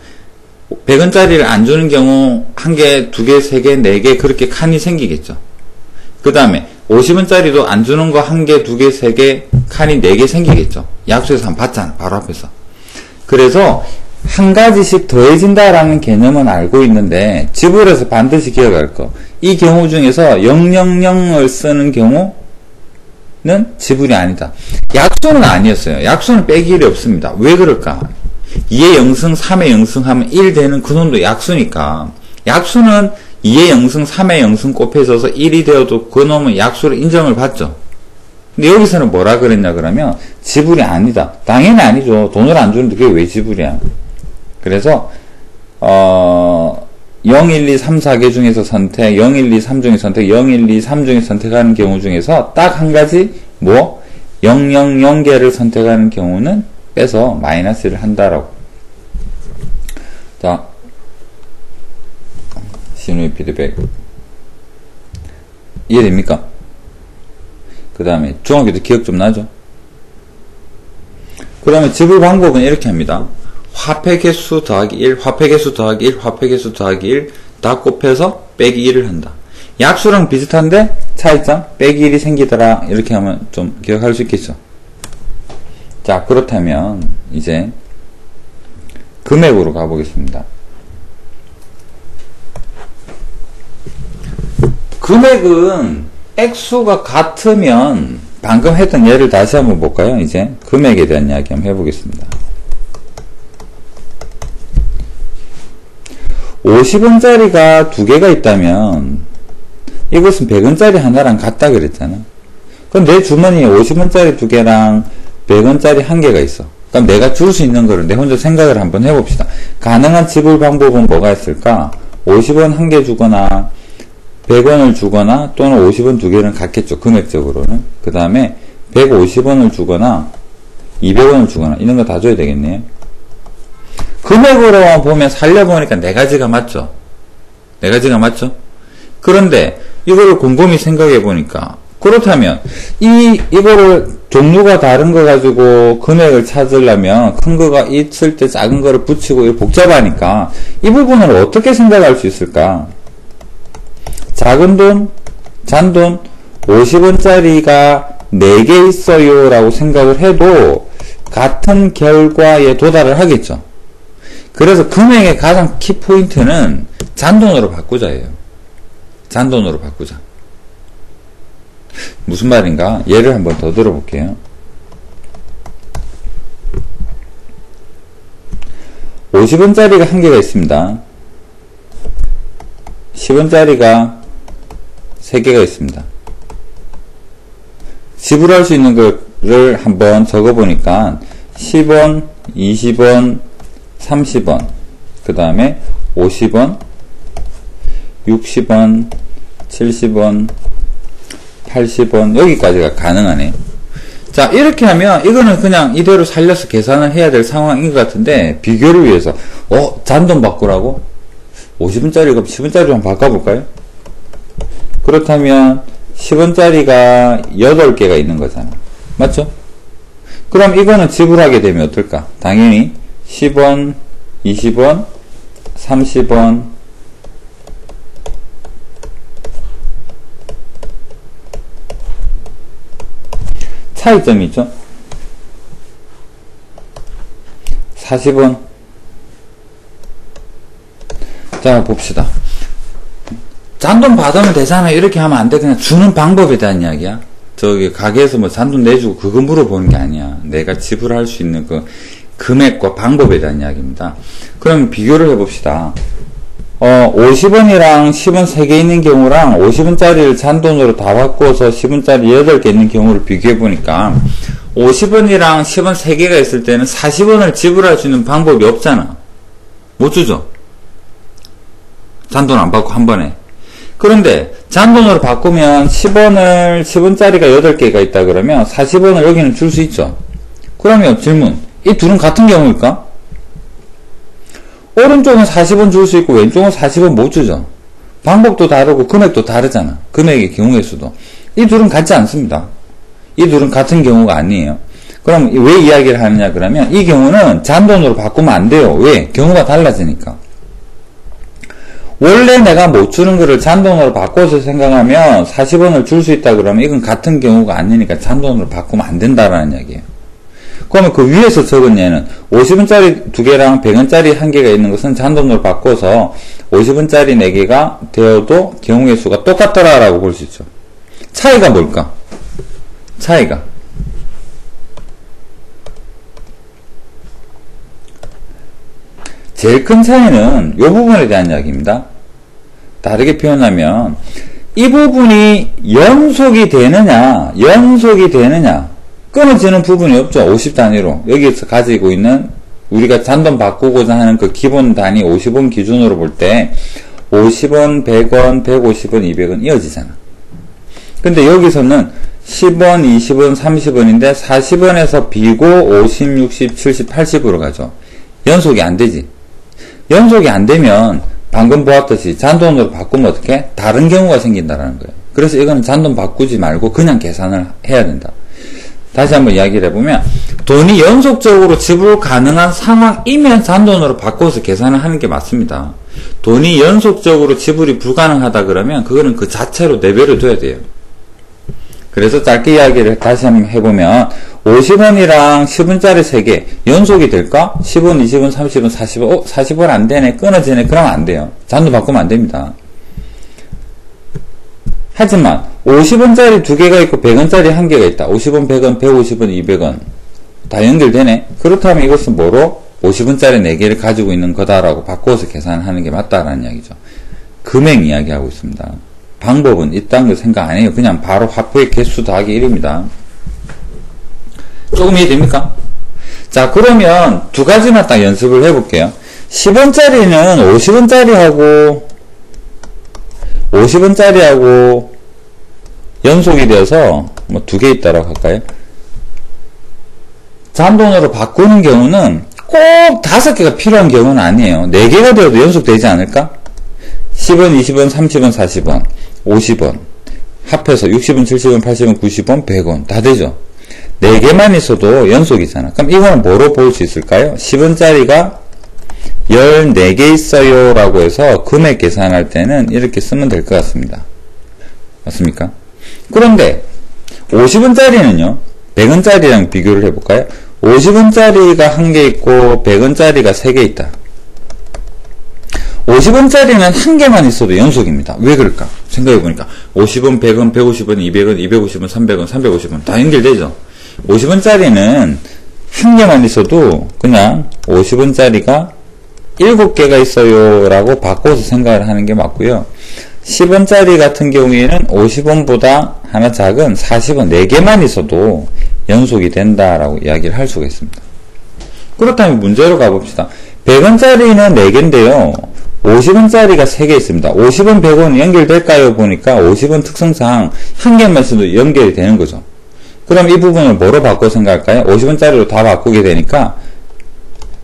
100원짜리를 안 주는 경우 1개, 2개, 3개, 4개 그렇게 칸이 생기겠죠. 그 다음에 50원짜리도 안 주는 거 1개, 2개, 3개 칸이 4개 생기겠죠. 약수에서 한번 봤잖아, 바로 앞에서. 그래서 한 가지씩 더해진다라는 개념은 알고 있는데, 지불에서 반드시 기억할 거. 이 경우 중에서 000을 쓰는 경우는 지불이 아니다. 약수는 아니었어요. 약수는 빼기 1이 없습니다. 왜 그럴까? 2의 영승, 3의 영승 하면 1 되는 그 놈도 약수니까. 약수는 2의 영승, 3의 영승 곱해져서 1이 되어도 그 놈은 약수로 인정을 받죠. 근데 여기서는 뭐라 그랬냐 그러면 지불이 아니다. 당연히 아니죠. 돈을 안 주는데 그게 왜 지불이야. 그래서 0, 1, 2, 3, 4개 중에서 선택, 0, 1, 2, 3 중에 선택, 0, 1, 2, 3 중에 선택하는 경우 중에서 딱 한 가지 0, 0개를 선택하는 경우는 빼서 마이너스를 한다라고. 자, 신호의 피드백 이해됩니까? 그 다음에 중학교 때 기억 좀 나죠? 그러면 지불 방법은 이렇게 합니다. 화폐 개수 더하기 1, 화폐 개수 더하기 1, 화폐 개수 더하기 1 다 곱해서 빼기 1을 한다. 약수랑 비슷한데 차이점 빼기 1이 생기더라. 이렇게 하면 좀 기억할 수 있겠죠. 자, 그렇다면 이제 금액으로 가보겠습니다. 금액은 액수가 같으면 방금 했던 예를 다시 한번 볼까요? 이제 금액에 대한 이야기 한번 해보겠습니다. 50원짜리가 2개가 있다면 이것은 100원짜리 하나랑 같다 그랬잖아. 그럼 내 주머니에 50원짜리 2개랑 100원짜리 1개가 있어. 그럼 내가 줄 수 있는 거를 내 혼자 생각을 한번 해봅시다. 가능한 지불 방법은 뭐가 있을까? 50원 1개 주거나 100원을 주거나 또는 50원 2개는 같겠죠. 금액적으로는. 그 다음에 150원을 주거나 200원을 주거나 이런 거 다 줘야 되겠네요. 금액으로만 보면 살려보니까 4가지가 맞죠. 4가지가 맞죠. 그런데 이거를 곰곰이 생각해 보니까 그렇다면 이거를 종류가 다른 거 가지고 금액을 찾으려면 큰 거가 있을 때 작은 거를 붙이고 이렇게 복잡하니까 이 부분을 어떻게 생각할 수 있을까? 작은 돈, 잔돈 50원짜리가 4개 있어요 라고 생각을 해도 같은 결과에 도달을 하겠죠. 그래서 금액의 가장 키포인트는 잔돈으로 바꾸자예요. 잔돈으로 바꾸자. 무슨 말인가? 예를 한번 더 들어볼게요. 50원짜리가 한 개가 있습니다. 10원짜리가 3개가 있습니다. 지불할 수 있는 거를 한번 적어보니까 10원, 20원, 30원, 그 다음에 50원, 60원, 70원, 80원, 여기까지가 가능하네요. 자, 이렇게 하면 이거는 그냥 이대로 살려서 계산을 해야 될 상황인 것 같은데, 비교를 위해서 잔돈 바꾸라고? 50원짜리가 10원짜리로 한번 바꿔볼까요? 그렇다면 10원짜리가 8개가 있는 거잖아. 맞죠? 그럼 이거는 지불하게 되면 어떨까? 당연히 10원, 20원, 30원, 차이점이 있죠? 40원. 자, 봅시다. 잔돈 받으면 되잖아. 이렇게 하면 안 돼. 그냥 주는 방법에 대한 이야기야. 저기, 가게에서 뭐 잔돈 내주고 그거 물어보는 게 아니야. 내가 지불할 수 있는 그 금액과 방법에 대한 이야기입니다. 그럼 비교를 해봅시다. 50원이랑 10원 3개 있는 경우랑 50원짜리를 잔돈으로 다 바꿔서 10원짜리 8개 있는 경우를 비교해보니까 50원이랑 10원 3개가 있을 때는 40원을 지불할 수 있는 방법이 없잖아. 못 주죠? 잔돈 안 받고 한 번에. 그런데 잔돈으로 바꾸면 10원짜리가 8개가 있다 그러면 40원을 여기는 줄 수 있죠. 그러면 질문, 이 둘은 같은 경우일까? 오른쪽은 40원 줄 수 있고 왼쪽은 40원 못 주죠. 방법도 다르고 금액도 다르잖아. 금액의 경우의 수도. 이 둘은 같지 않습니다. 이 둘은 같은 경우가 아니에요. 그럼 왜 이야기를 하느냐 그러면 이 경우는 잔돈으로 바꾸면 안 돼요. 왜? 경우가 달라지니까. 원래 내가 못 주는 거를 잔돈으로 바꿔서 생각하면 40원을 줄 수 있다 그러면 이건 같은 경우가 아니니까 잔돈으로 바꾸면 안 된다라는 이야기예요. 그러면 그 위에서 적은 예는 50원짜리 2개랑 100원짜리 1개가 있는 것은 잔돈으로 바꿔서 50원짜리 4개가 되어도 경우의 수가 똑같더라라고 볼 수 있죠. 차이가 뭘까? 차이가 제일 큰 차이는 이 부분에 대한 이야기입니다. 다르게 표현하면 이 부분이 연속이 되느냐 끊어지는 부분이 없죠. 50단위로 여기서 가지고 있는 우리가 잔돈 바꾸고자 하는 그 기본 단위 50원 기준으로 볼 때 50원, 100원, 150원, 200원 이어지잖아. 근데 여기서는 10원, 20원, 30원인데 40원에서 비고 50, 60, 70, 80으로 가죠. 연속이 안 되지. 연속이 안 되면 방금 보았듯이 잔돈으로 바꾸면 어떻게? 다른 경우가 생긴다라는 거예요. 그래서 이거는 잔돈 바꾸지 말고 그냥 계산을 해야 된다. 다시 한번 이야기를 해보면 돈이 연속적으로 지불 가능한 상황이면 잔돈으로 바꿔서 계산을 하는 게 맞습니다. 돈이 연속적으로 지불이 불가능하다 그러면 그거는 그 자체로 내버려 둬야 돼요. 그래서 짧게 이야기를 다시 한번 해보면 50원이랑 10원짜리 3개 연속이 될까? 10원, 20원, 30원, 40원 40원 안 되네, 끊어지네. 그러면 안 돼요. 잔돈 바꾸면 안 됩니다. 하지만 50원짜리 2개가 있고 100원짜리 1개가 있다. 50원, 100원, 150원, 200원 다 연결되네. 그렇다면 이것은 뭐로? 50원짜리 4개를 가지고 있는 거다라고 바꿔서 계산하는 게 맞다라는 이야기죠. 금액 이야기하고 있습니다. 방법은 이딴 거 생각 안 해요. 그냥 바로 화폐의 개수 더하기 1입니다. 조금 이해됩니까? 자, 그러면 두 가지만 딱 연습을 해볼게요. 10원짜리는 50원짜리하고 연속이 되어서 뭐 2개 있다라고 할까요? 잔돈으로 바꾸는 경우는 꼭 5개가 필요한 경우는 아니에요. 4개가 되어도 연속되지 않을까? 10원, 20원, 30원, 40원, 50원, 합해서 60원, 70원, 80원, 90원, 100원 다 되죠. 4개만 있어도 연속이잖아. 그럼 이거는 뭐로 볼 수 있을까요? 10원짜리가 14개 있어요 라고 해서 금액 계산할 때는 이렇게 쓰면 될 것 같습니다. 맞습니까? 그런데 50원짜리는요 100원짜리랑 비교를 해볼까요? 50원짜리가 1개 있고 100원짜리가 3개 있다. 50원짜리는 1개만 있어도 연속입니다. 왜 그럴까? 생각해보니까 50원, 100원, 150원, 200원, 250원, 300원, 350원 다 연결되죠. 50원짜리는 1개만 있어도 그냥 50원짜리가 7개가 있어요 라고 바꿔서 생각을 하는 게 맞고요. 10원짜리 같은 경우에는 50원보다 하나 작은 40원 4개만 있어도 연속이 된다라고 이야기를 할 수가 있습니다. 그렇다면 문제로 가봅시다. 100원짜리는 4개인데요. 50원짜리가 3개 있습니다. 50원, 100원 연결될까요? 보니까 50원 특성상 1개만 있어도 연결이 되는 거죠. 그럼 이 부분을 뭐로 바꿔 생각할까요? 50원짜리로 다 바꾸게 되니까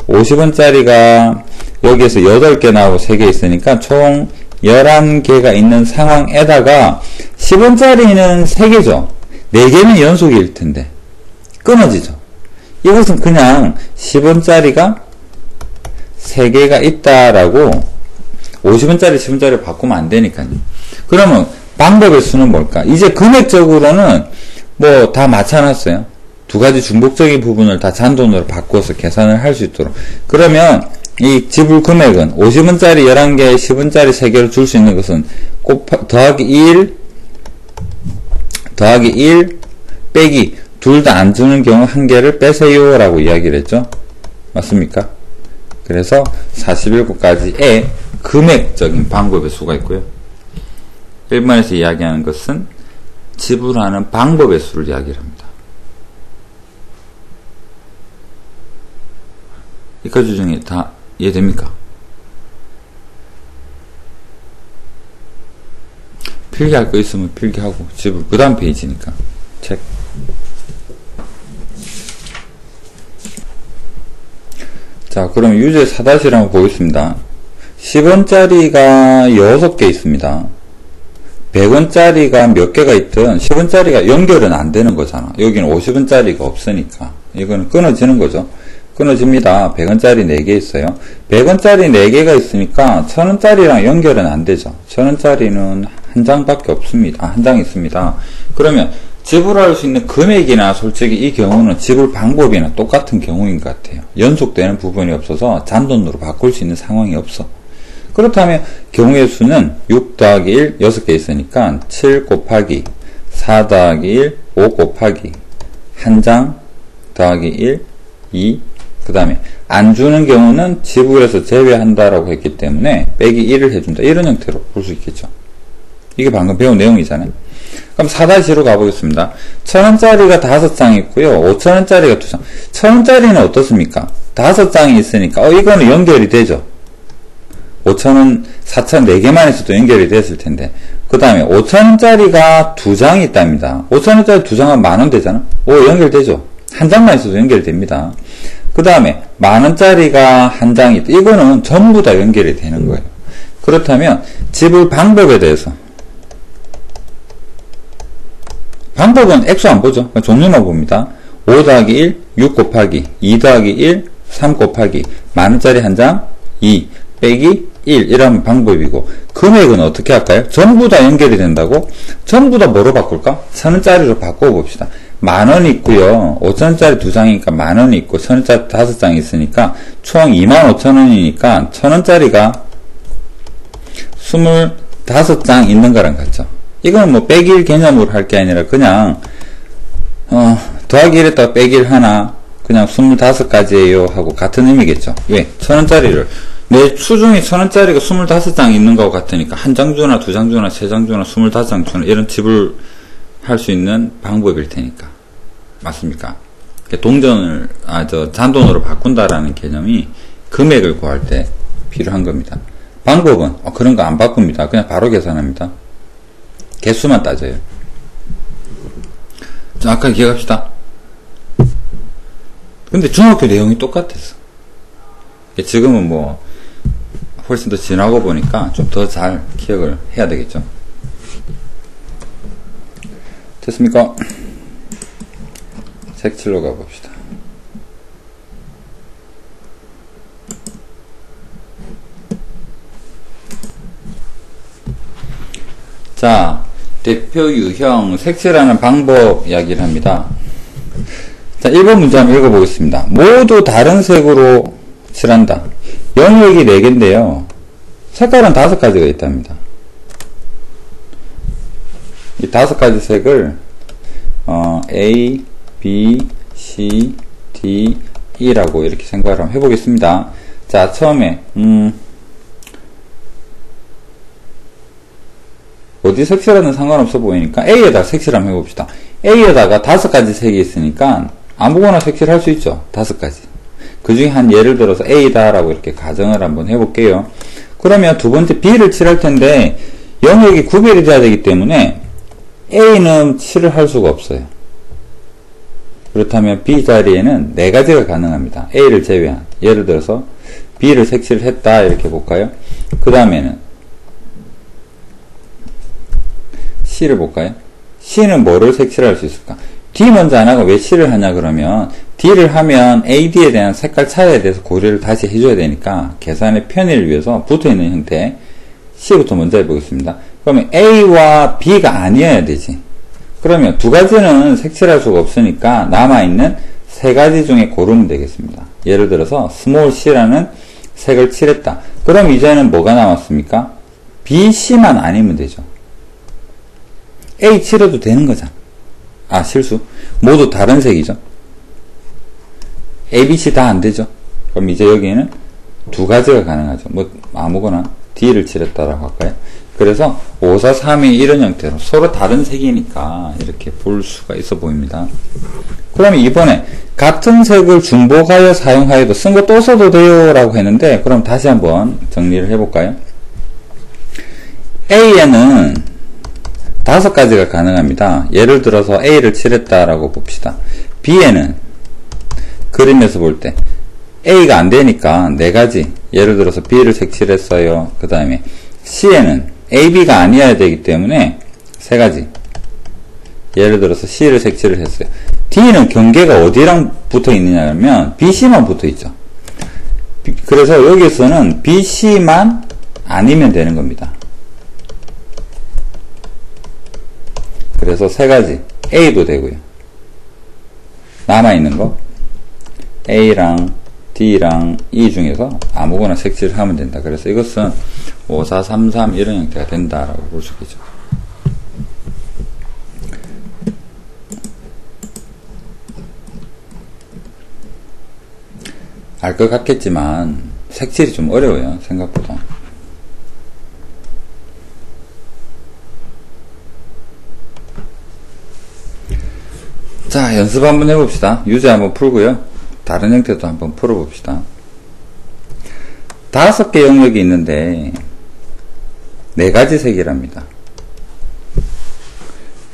50원짜리가 여기에서 8개 나오고 3개 있으니까 총 11개가 있는 상황에다가 10원짜리는 3개죠. 4개는 연속일 텐데 끊어지죠. 이것은 그냥 10원짜리가 3개가 있다라고 50원짜리 10원짜리로 바꾸면 안 되니까요. 그러면 방법의 수는 뭘까? 이제 금액적으로는 뭐 다 맞춰놨어요. 두 가지 중복적인 부분을 다 잔돈으로 바꿔서 계산을 할 수 있도록. 그러면 이 지불 금액은 50원짜리 11개, 10원짜리 3개로 줄 수 있는 것은 더하기 1 빼기 둘 다 안 주는 경우 1개를 빼세요 라고 이야기를 했죠. 맞습니까? 그래서 47가지의 금액적인 방법의 수가 있고요. 1번에서 이야기하는 것은 지불하는 방법의 수를 이야기를 합니다. 이 가지 중에 다 이해됩니까? 필기할 거 있으면 필기하고 지불 그 다음 페이지니까 책. 자, 그럼 유제 4-1 한번 보겠습니다. 10원짜리가 6개 있습니다. 100원짜리가 몇 개가 있든 10원짜리가 연결은 안 되는 거잖아. 여기는 50원짜리가 없으니까 이거는 끊어지는 거죠. 끊어집니다. 100원짜리 4개 있어요. 100원짜리 4개가 있으니까 1000원짜리랑 연결은 안 되죠. 1000원짜리는 한 장밖에 없습니다. 한 장 있습니다. 그러면 지불할 수 있는 금액이나 솔직히 이 경우는 지불 방법이나 똑같은 경우인 것 같아요. 연속되는 부분이 없어서 잔돈으로 바꿀 수 있는 상황이 없어. 그렇다면 경우의 수는 6 더하기 1 6개 있으니까 7 곱하기 4 더하기 1 5 곱하기 1장 더하기 1 2 그 다음에 안 주는 경우는 지불에서 제외한다라고 했기 때문에 빼기 1을 해준다. 이런 형태로 볼 수 있겠죠. 이게 방금 배운 내용이잖아요. 그럼 4-2로 가보겠습니다. 1000원짜리가 5장 있고요. 5000원짜리가 2장. 1000원짜리는 어떻습니까? 5장이 있으니까 이거는 연결이 되죠. 5000원, 4000, 4개만 있어도 연결이 됐을 텐데. 그 다음에 5000원짜리가 2장이 있답니다. 5000원짜리 2장은 만원 되잖아? 연결되죠. 한 장만 있어도 연결됩니다. 그 다음에 만원짜리가 한 장이 있다. 이거는 전부 다 연결이 되는 거예요. 그렇다면 지불 방법에 대해서 방법은 액수 안 보죠. 종류만 봅니다. 5 더하기 1, 6 곱하기 2 더하기 1, 3 곱하기 만원짜리 한 장, 2 빼기 1 이런 방법이고 금액은 어떻게 할까요? 전부 다 연결이 된다고? 전부 다 뭐로 바꿀까? 1000원짜리로 바꿔봅시다. 만원 있고요. 5000원짜리 2장이니까 만원이 있고 1000원짜리 5장이 있으니까 총 25,000원이니까 1000원짜리가 25장 있는 거랑 같죠. 이건 뭐 빼기 1 개념으로 할 게 아니라 그냥 더하기 1에다가 빼기 1 하나 그냥 25가지예요 하고 같은 의미겠죠. 왜? 1000원짜리를 내 수중에 1000원짜리가 25장 있는 거하고 같으니까 한 장 주나 2장 주나 3장 주나 25장 주나 이런 지불할 수 있는 방법일 테니까. 맞습니까? 동전을 잔돈으로 바꾼다라는 개념이 금액을 구할 때 필요한 겁니다. 방법은 그런 거 안 바꿉니다. 그냥 바로 계산합니다. 개수만 따져요. 자, 아까 기억합시다. 근데 중학교 내용이 똑같았어. 지금은 뭐 훨씬 더 지나고 보니까 좀 더 잘 기억을 해야 되겠죠. 됐습니까? 색칠로 가봅시다. 자, 대표 유형 색칠하는 방법 이야기를 합니다. 자, 1번 문제 한번 읽어보겠습니다. 모두 다른 색으로 칠한다. 영역이 4개인데요. 색깔은 5가지가 있답니다. 이 5가지 색을 A, B, C, D, E라고 이렇게 생각을 한번 해보겠습니다. 자, 처음에 어디 색칠하든 상관없어 보이니까 A에다가 색칠 한번 해봅시다. A에다가 5가지 색이 있으니까 아무거나 색칠할 수 있죠. 5가지. 그 중에 한 예를 들어서 A다 라고 이렇게 가정을 한번 해볼게요. 그러면 두 번째 B를 칠할 텐데 영역이 구별이 돼야 되기 때문에 A는 칠을 할 수가 없어요. 그렇다면 B 자리에는 4가지가 가능합니다. A를 제외한. 예를 들어서 B를 색칠을 했다 이렇게 볼까요? 그 다음에는 C를 볼까요? C는 뭐를 색칠할 수 있을까? D 먼저 안 하고 왜 C를 하냐 그러면 D를 하면 AD에 대한 색깔 차이에 대해서 고려를 다시 해줘야 되니까 계산의 편의를 위해서 붙어있는 형태 C부터 먼저 해보겠습니다. 그러면 A와 B가 아니어야 되지. 그러면 2가지는 색칠할 수가 없으니까 남아있는 3가지 중에 고르면 되겠습니다. 예를 들어서 스몰 C라는 색을 칠했다. 그럼 이제는 뭐가 남았습니까? B, C만 아니면 되죠. A 칠해도 되는 거잖아. 아, 실수. 모두 다른 색이죠. A, B, C 다 안 되죠. 그럼 이제 여기에는 2가지가 가능하죠. 뭐, 아무거나 D를 칠했다라고 할까요? 그래서 5, 4, 3, 2 이런 형태로 서로 다른 색이니까 이렇게 볼 수가 있어 보입니다. 그러면 이번에 같은 색을 중복하여 사용하여도 쓴 거 또 써도 돼요 라고 했는데 그럼 다시 한번 정리를 해볼까요? A에는 5가지가 가능합니다. 예를 들어서 A를 칠했다라고 봅시다. B에는 그림에서 볼 때 A가 안 되니까 4가지. 예를 들어서 B를 색칠했어요. 그 다음에 C에는 A, B가 아니어야 되기 때문에 3가지. 예를 들어서 C를 색칠을 했어요. D는 경계가 어디랑 붙어 있느냐 하면 B, C만 붙어 있죠. 그래서 여기서는 B, C만 아니면 되는 겁니다. 그래서 3가지. A도 되고요. 남아있는 거 A랑 D랑 E 중에서 아무거나 색칠을 하면 된다. 그래서 이것은 5, 4, 3, 3 이런 형태가 된다라고 볼 수 있겠죠. 알 것 같겠지만 색칠이 좀 어려워요. 생각보다. 자, 연습 한번 해봅시다. 유제 한번 풀고요. 다른 형태도 한번 풀어봅시다. 5개 영역이 있는데 4가지 색이랍니다.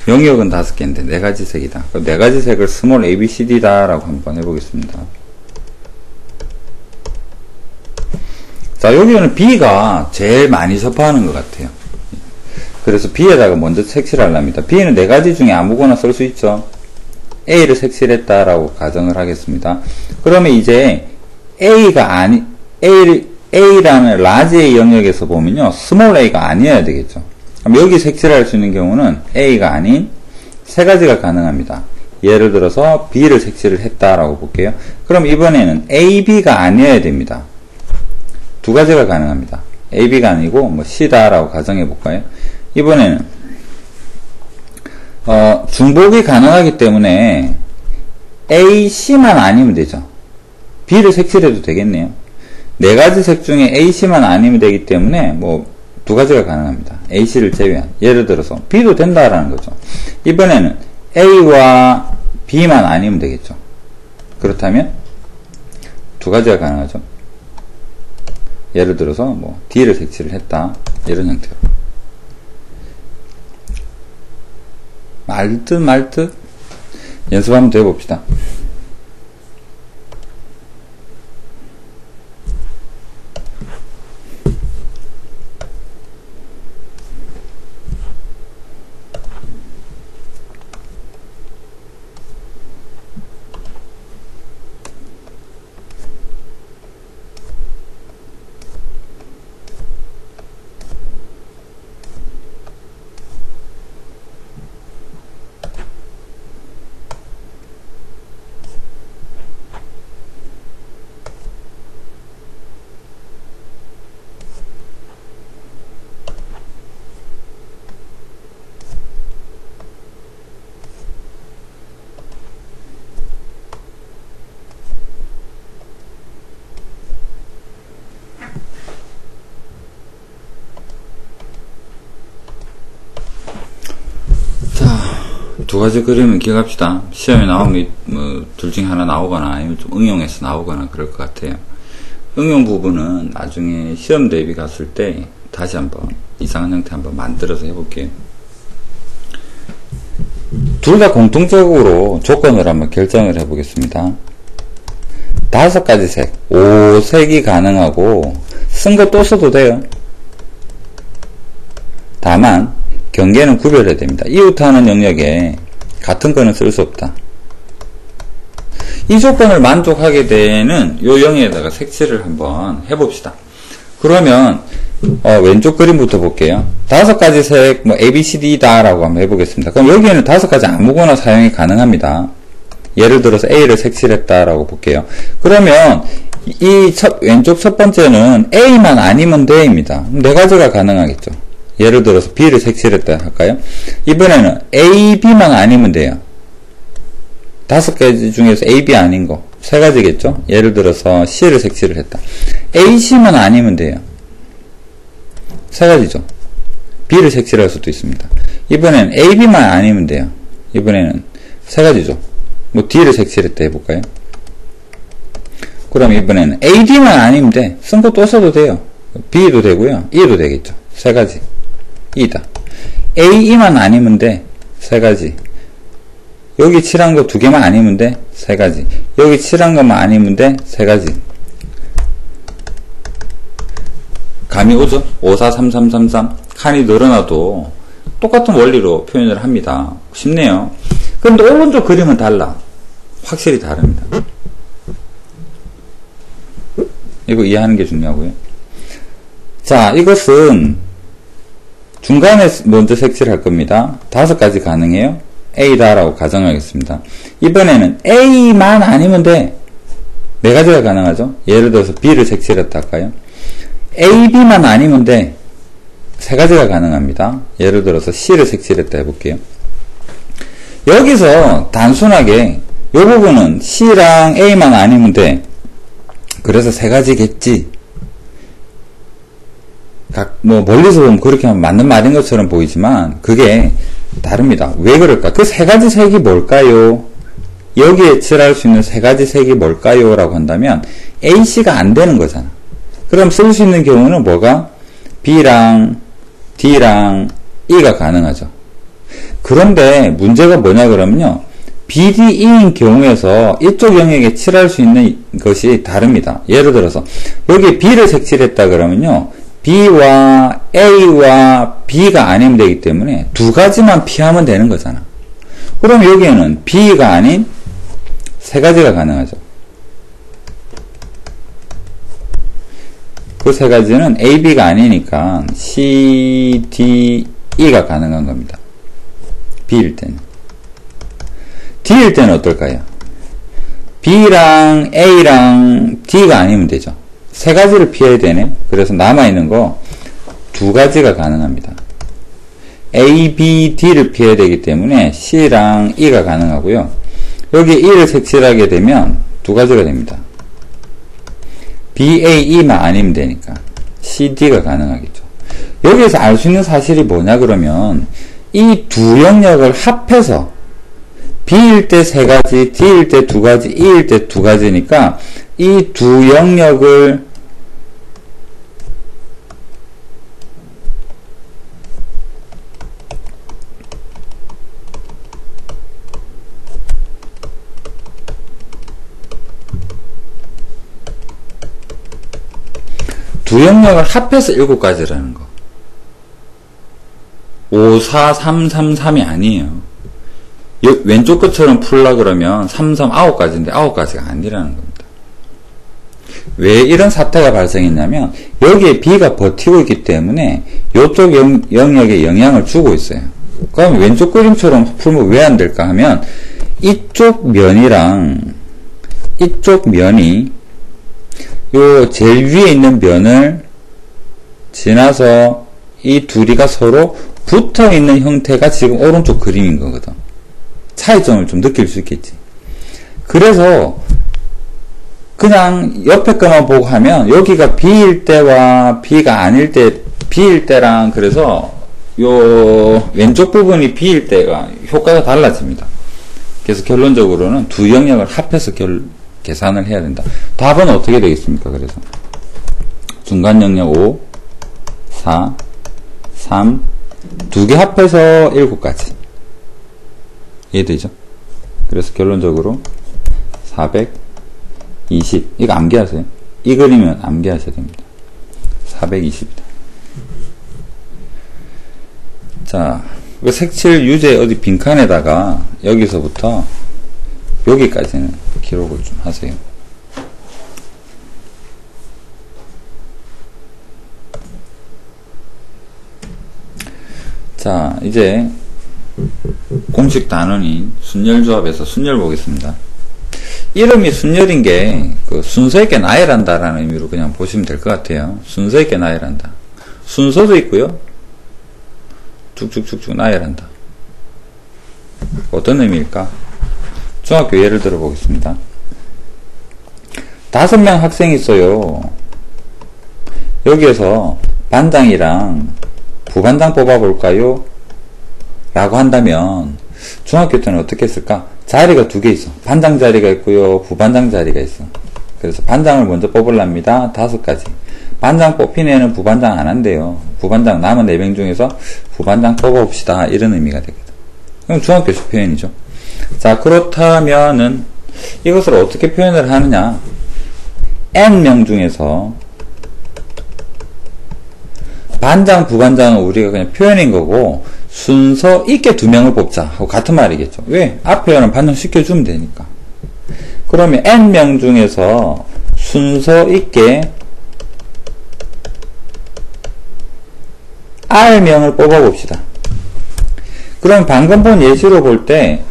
영역은 5개인데 4가지 색이다. 그럼 4가지 색을 스몰 ABCD다 라고 한번 해보겠습니다. 자, 여기는 B가 제일 많이 접하는 것 같아요. 그래서 B에다가 먼저 색칠하랍니다. B는 4가지 중에 아무거나 쓸 수 있죠. A를 색칠했다라고 가정을 하겠습니다. 그러면 이제 A라는 라지 A 영역에서 보면요, 스몰 A가 아니어야 되겠죠. 그럼 여기 색칠할 수 있는 경우는 A가 아닌 3가지가 가능합니다. 예를 들어서 B를 색칠을 했다라고 볼게요. 그럼 이번에는 A, B가 아니어야 됩니다. 2가지가 가능합니다. A, B가 아니고 뭐 C다라고 가정해 볼까요? 이번에는 중복이 가능하기 때문에 A, C만 아니면 되죠. B를 색칠해도 되겠네요. 4가지 색 중에 A, C만 아니면 되기 때문에 뭐 2가지가 가능합니다. A, C를 제외한. 예를 들어서 B도 된다라는 거죠. 이번에는 A와 B만 아니면 되겠죠. 그렇다면 2가지가 가능하죠. 예를 들어서 뭐 D를 색칠을 했다. 이런 형태로. 말듯 연습 한번 더 해봅시다. 두 가지 그림은 기억합시다. 시험에 나오면 뭐 둘 중에 하나 나오거나 아니면 좀 응용해서 나오거나 그럴 것 같아요. 응용 부분은 나중에 시험 대비 갔을 때 다시 한번 이상한 형태 한번 만들어서 해볼게요. 둘 다 공통적으로 조건을 한번 결정을 해보겠습니다. 5가지 색, 5색이 가능하고 쓴 거 또 써도 돼요. 다만 경계는 구별해야 됩니다. 이웃하는 영역에 같은 거는 쓸 수 없다. 이 조건을 만족하게 되는 요 영역에다가 색칠을 한번 해봅시다. 그러면 왼쪽 그림부터 볼게요. 5가지 색, 뭐 ABCD다 라고 한번 해보겠습니다. 그럼 여기에는 5가지 아무거나 사용이 가능합니다. 예를 들어서 A를 색칠했다 라고 볼게요. 그러면 이 왼쪽 첫 번째는 A만 아니면 돼입니다. 4가지가 가능하겠죠. 예를 들어서 B를 색칠했다 할까요? 이번에는 A, B만 아니면 돼요. 5가지 중에서 A, B 아닌 거 3가지겠죠? 예를 들어서 C를 색칠을 했다. A, C만 아니면 돼요. 3가지죠. B를 색칠할 수도 있습니다. 이번에는 A, B만 아니면 돼요. 이번에는 3가지죠. 뭐 D를 색칠했다 해볼까요? 그럼 이번에는 A, D만 아니면 돼. 쓴 거 또 써도 돼요. B도 되고요. E도 되겠죠. 3가지. E다. A, E만 아니면 돼. 3가지. 여기 칠한 거 2개만 아니면 돼. 3가지. 여기 칠한 것만 아니면 돼. 3가지. 감이 오죠? 5, 4, 3, 3, 3, 3. 칸이 늘어나도 똑같은 원리로 표현을 합니다. 쉽네요. 그런데 오른쪽 그림은 달라. 확실히 다릅니다. 이거 이해하는 게 중요하고요. 자, 이것은 중간에 먼저 색칠할 겁니다. 5가지 가능해요. A다라고 가정하겠습니다. 이번에는 A만 아니면 돼. 4가지가 가능하죠. 예를 들어서 B를 색칠했다 할까요? A, B만 아니면 돼. 3가지가 가능합니다. 예를 들어서 C를 색칠했다 해볼게요. 여기서 단순하게 이 부분은 C랑 A만 아니면 돼. 그래서 3가지겠지. 뭐 멀리서 보면 그렇게 하면 맞는 말인 것처럼 보이지만 그게 다릅니다. 왜 그럴까? 그 3가지 색이 뭘까요? 여기에 칠할 수 있는 3가지 색이 뭘까요? 라고 한다면 A, C가 안 되는 거잖아. 그럼 쓸 수 있는 경우는 뭐가? B랑 D랑 E가 가능하죠. 그런데 문제가 뭐냐 그러면요. B, D, E인 경우에서 이쪽 영역에 칠할 수 있는 것이 다릅니다. 예를 들어서 여기 B를 색칠했다 그러면요. B와 A와 B가 아니면 되기 때문에 2가지만 피하면 되는 거잖아. 그럼 여기에는 B가 아닌 3가지가 가능하죠. 그 3가지는 A, B가 아니니까 C, D, E가 가능한 겁니다. B일 때는. D일 때는 어떨까요? B랑 A랑 D가 아니면 되죠. 3가지를 피해야 되네. 그래서 남아있는 거 2가지가 가능합니다. A, B, D를 피해야 되기 때문에 C랑 E가 가능하고요. 여기 E를 색칠하게 되면 2가지가 됩니다. B, A, E만 아니면 되니까 C, D가 가능하겠죠. 여기에서 알 수 있는 사실이 뭐냐 그러면 이 두 영역을 합해서 B일 때 3가지, D일 때 2가지, E일 때 2가지니까 이 두 영역을 두 영역을 합해서 7가지라는 거. 5, 4, 3, 3, 3이 아니에요. 왼쪽 것처럼 풀라 그러면 3, 3, 9가지인데 9가지가 아니라는 겁니다. 왜 이런 사태가 발생했냐면 여기에 B가 버티고 있기 때문에 이쪽 영역에 영향을 주고 있어요. 그럼 왼쪽 그림처럼 풀면 왜 안 될까 하면 이쪽 면이랑 이쪽 면이 요 제일 위에 있는 면을 지나서 이 둘이가 서로 붙어 있는 형태가 지금 오른쪽 그림인 거거든. 차이점을 좀 느낄 수 있겠지. 그래서 그냥 옆에 것만 보고 하면 여기가 B일 때와 B가 아닐 때 B일 때랑 그래서 요 왼쪽 부분이 B일 때가 효과가 달라집니다. 그래서 결론적으로는 두 영역을 합해서 계산을 해야 된다. 답은 어떻게 되겠습니까? 그래서 중간 영역 5, 4, 3, 두 개 합해서 7가지. 이해되죠? 그래서 결론적으로 420. 이거 암기하세요. 이 그림은 암기하셔야 됩니다. 420이다. 자, 그 색칠 유제 어디 빈칸에다가 여기서부터 여기까지는 기록을 좀 하세요. 자, 이제 공식 단원인 순열조합에서 순열 보겠습니다. 이름이 순열인 게 그 순서 있게 나열한다라는 의미로 그냥 보시면 될 것 같아요. 순서 있게 나열한다. 순서도 있고요. 쭉쭉쭉쭉 나열한다. 어떤 의미일까? 중학교 예를 들어 보겠습니다. 5명 학생이 있어요. 여기에서 반장이랑 부반장 뽑아볼까요? 라고 한다면 중학교 때는 어떻게 했을까? 자리가 2개 있어. 반장 자리가 있고요. 부반장 자리가 있어. 그래서 반장을 먼저 뽑으랍니다. 5가지. 반장 뽑힌 애는 부반장 안 한대요. 부반장 남은 4명 중에서 부반장 뽑아봅시다. 이런 의미가 되거든. 그럼 중학교식 표현이죠. 자, 그렇다면은 이것을 어떻게 표현을 하느냐? N명 중에서 반장, 부반장은 우리가 그냥 표현인 거고 순서 있게 2명을 뽑자 하고 같은 말이겠죠. 왜? 앞에는 반장 시켜주면 되니까. 그러면 N명 중에서 순서 있게 R명을 뽑아봅시다. 그럼 방금 본 예시로 볼 때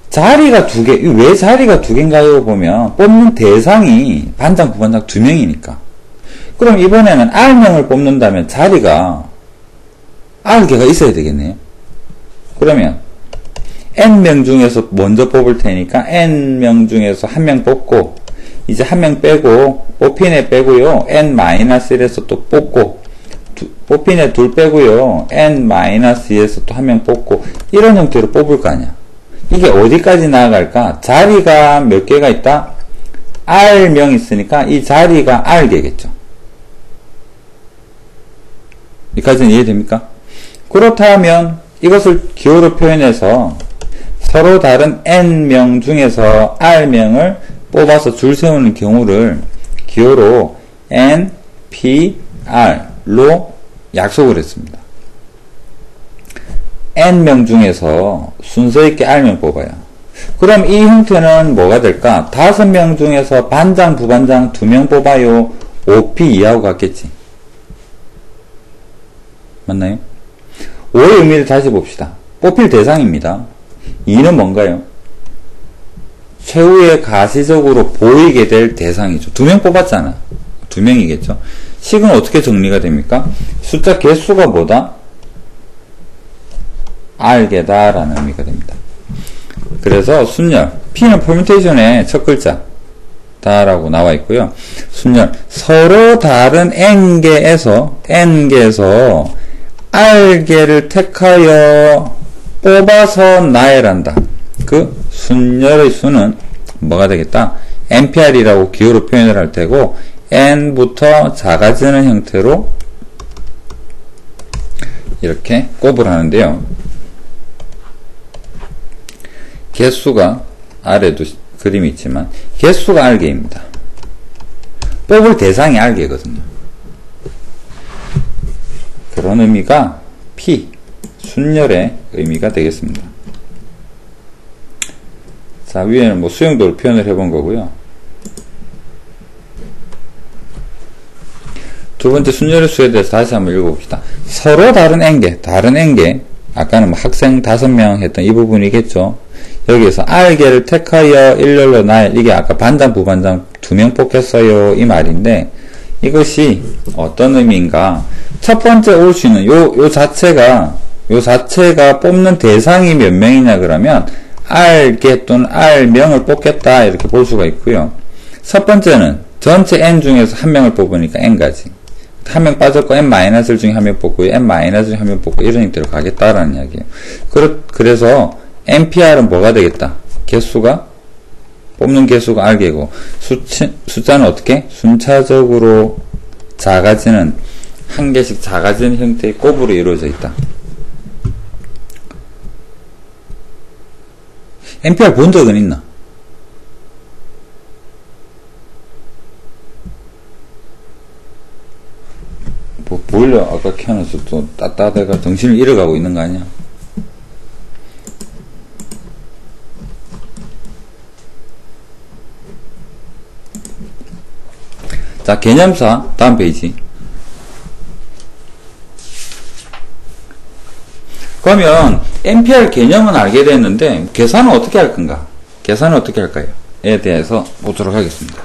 자리가 2개, 왜 자리가 2개인가요? 보면 뽑는 대상이 반장, 부반장 2명이니까. 그럼 이번에는 R명을 뽑는다면 자리가 R개가 있어야 되겠네요. 그러면 N명 중에서 먼저 뽑을 테니까 N명 중에서 1명 뽑고 이제 1명 빼고 뽑힌 애 빼고요. N-1에서 또 뽑고 뽑힌 애 2 빼고요. N-2에서 또 1명 뽑고 이런 형태로 뽑을 거 아니야. 이게 어디까지 나아갈까? 자리가 몇 개가 있다? R명 있으니까 이 자리가 R개겠죠. 여기까지는 이해됩니까? 그렇다면 이것을 기호로 표현해서 서로 다른 N명 중에서 R명을 뽑아서 줄 세우는 경우를 기호로 N, P, R로 약속을 했습니다. N명 중에서 순서 있게 R명 뽑아요. 그럼 이 형태는 뭐가 될까? 5명 중에서 반장, 부반장 2명 뽑아요. OP 이하고 같겠지. 맞나요? 5의 의미를 다시 봅시다. 뽑힐 대상입니다. 2는 뭔가요? 최후의 가시적으로 보이게 될 대상이죠. 2명 뽑았잖아. 2명이겠죠. 식은 어떻게 정리가 됩니까? 숫자 개수가 뭐다? R개다라는 의미가 됩니다. 그래서 순열, P는 퍼뮤테이션의 첫 글자 다라고 나와 있고요. 순열, 서로 다른 N개에서 R개를 택하여 뽑아서 나열한다. 그 순열의 수는 뭐가 되겠다? NPR이라고 기호로 표현을 할 테고 N부터 작아지는 형태로 이렇게 곱을 하는데요. 개수가 아래도 그림이 있지만 개수가 R개입니다. 뽑을 대상이 R개거든요. 그런 의미가 P, 순열의 의미가 되겠습니다. 자, 위에는 뭐 수용도를 표현을 해본 거고요. 두 번째 순열의 수에 대해서 다시 한번 읽어봅시다. 서로 다른 N개, 아까는 뭐 학생 5명 했던 이 부분이겠죠. 여기에서 R개를 택하여 일렬로 나열, 이게 아까 반장, 부반장 2명 뽑겠어요. 이 말인데, 이것이 어떤 의미인가? 첫 번째 올 수 있는 요 자체가 뽑는 대상이 몇 명이냐 그러면 R개 또는 R명을 뽑겠다 이렇게 볼 수가 있고요. 첫 번째는 전체 N 중에서 1명을 뽑으니까 N가지. 한 명 빠졌고 n-1 중에 한 명 뽑고 n-1 중에 한 명 뽑고 이런 형태로 가겠다라는 이야기예요. 그래서 npr은 뭐가 되겠다? 개수가 뽑는 개수가 r개고 숫자는 어떻게? 순차적으로 작아지는 한 개씩 작아지는 형태의 곱으로 이루어져 있다. npr 본 적은 있나? 뭐 보일러 아까 켜놔서 또 따뜻하다가 정신을 잃어가고 있는 거 아니야? 자, 개념사 다음 페이지. 그러면 NPR 개념은 알게 됐는데 계산은 어떻게 할 건가? 계산은 어떻게 할까요? 에 대해서 보도록 하겠습니다.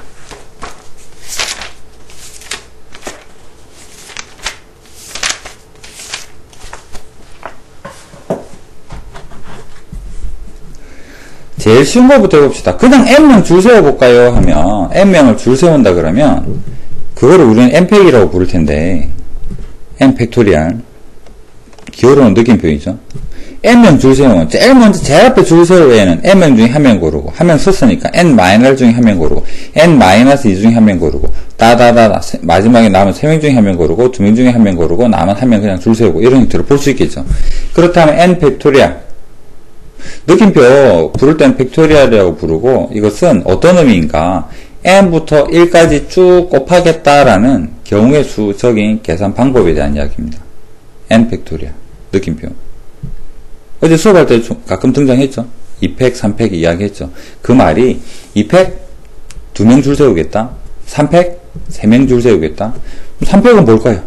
제일 쉬운 거부터 해봅시다. 그냥 n명 줄 세워볼까요? 하면 n명을 줄 세운다 그러면 그거를 우리는 n팩이라고 부를 텐데 n 팩토리얼 기호로는 느낌표이죠. n명 줄 세우면 제일 먼저 제일 앞에 줄 세울 애는 n명 중에 한 명 고르고 한 명 썼으니까 n-1 중에 한 명 고르고 n-2 중에 한 명 고르고 다다다다 마지막에 남은 3명 중에 한 명 고르고 2명 중에 한 명 고르고 남은 한 명 그냥 줄 세우고 이런 형태로 볼 수 있겠죠. 그렇다면 n 팩토리얼 느낌표 부를 때는 팩토리얼이라고 부르고 이것은 어떤 의미인가? n부터 1까지 쭉 곱하겠다라는 경우의 수적인 계산 방법에 대한 이야기입니다. n 팩토리얼 느낌표. 어제 수업할 때 가끔 등장했죠. 2팩, 3팩 이야기했죠. 그 말이 2팩 2명 줄 세우겠다. 3팩 3명 줄 세우겠다. 3팩은 뭘까요?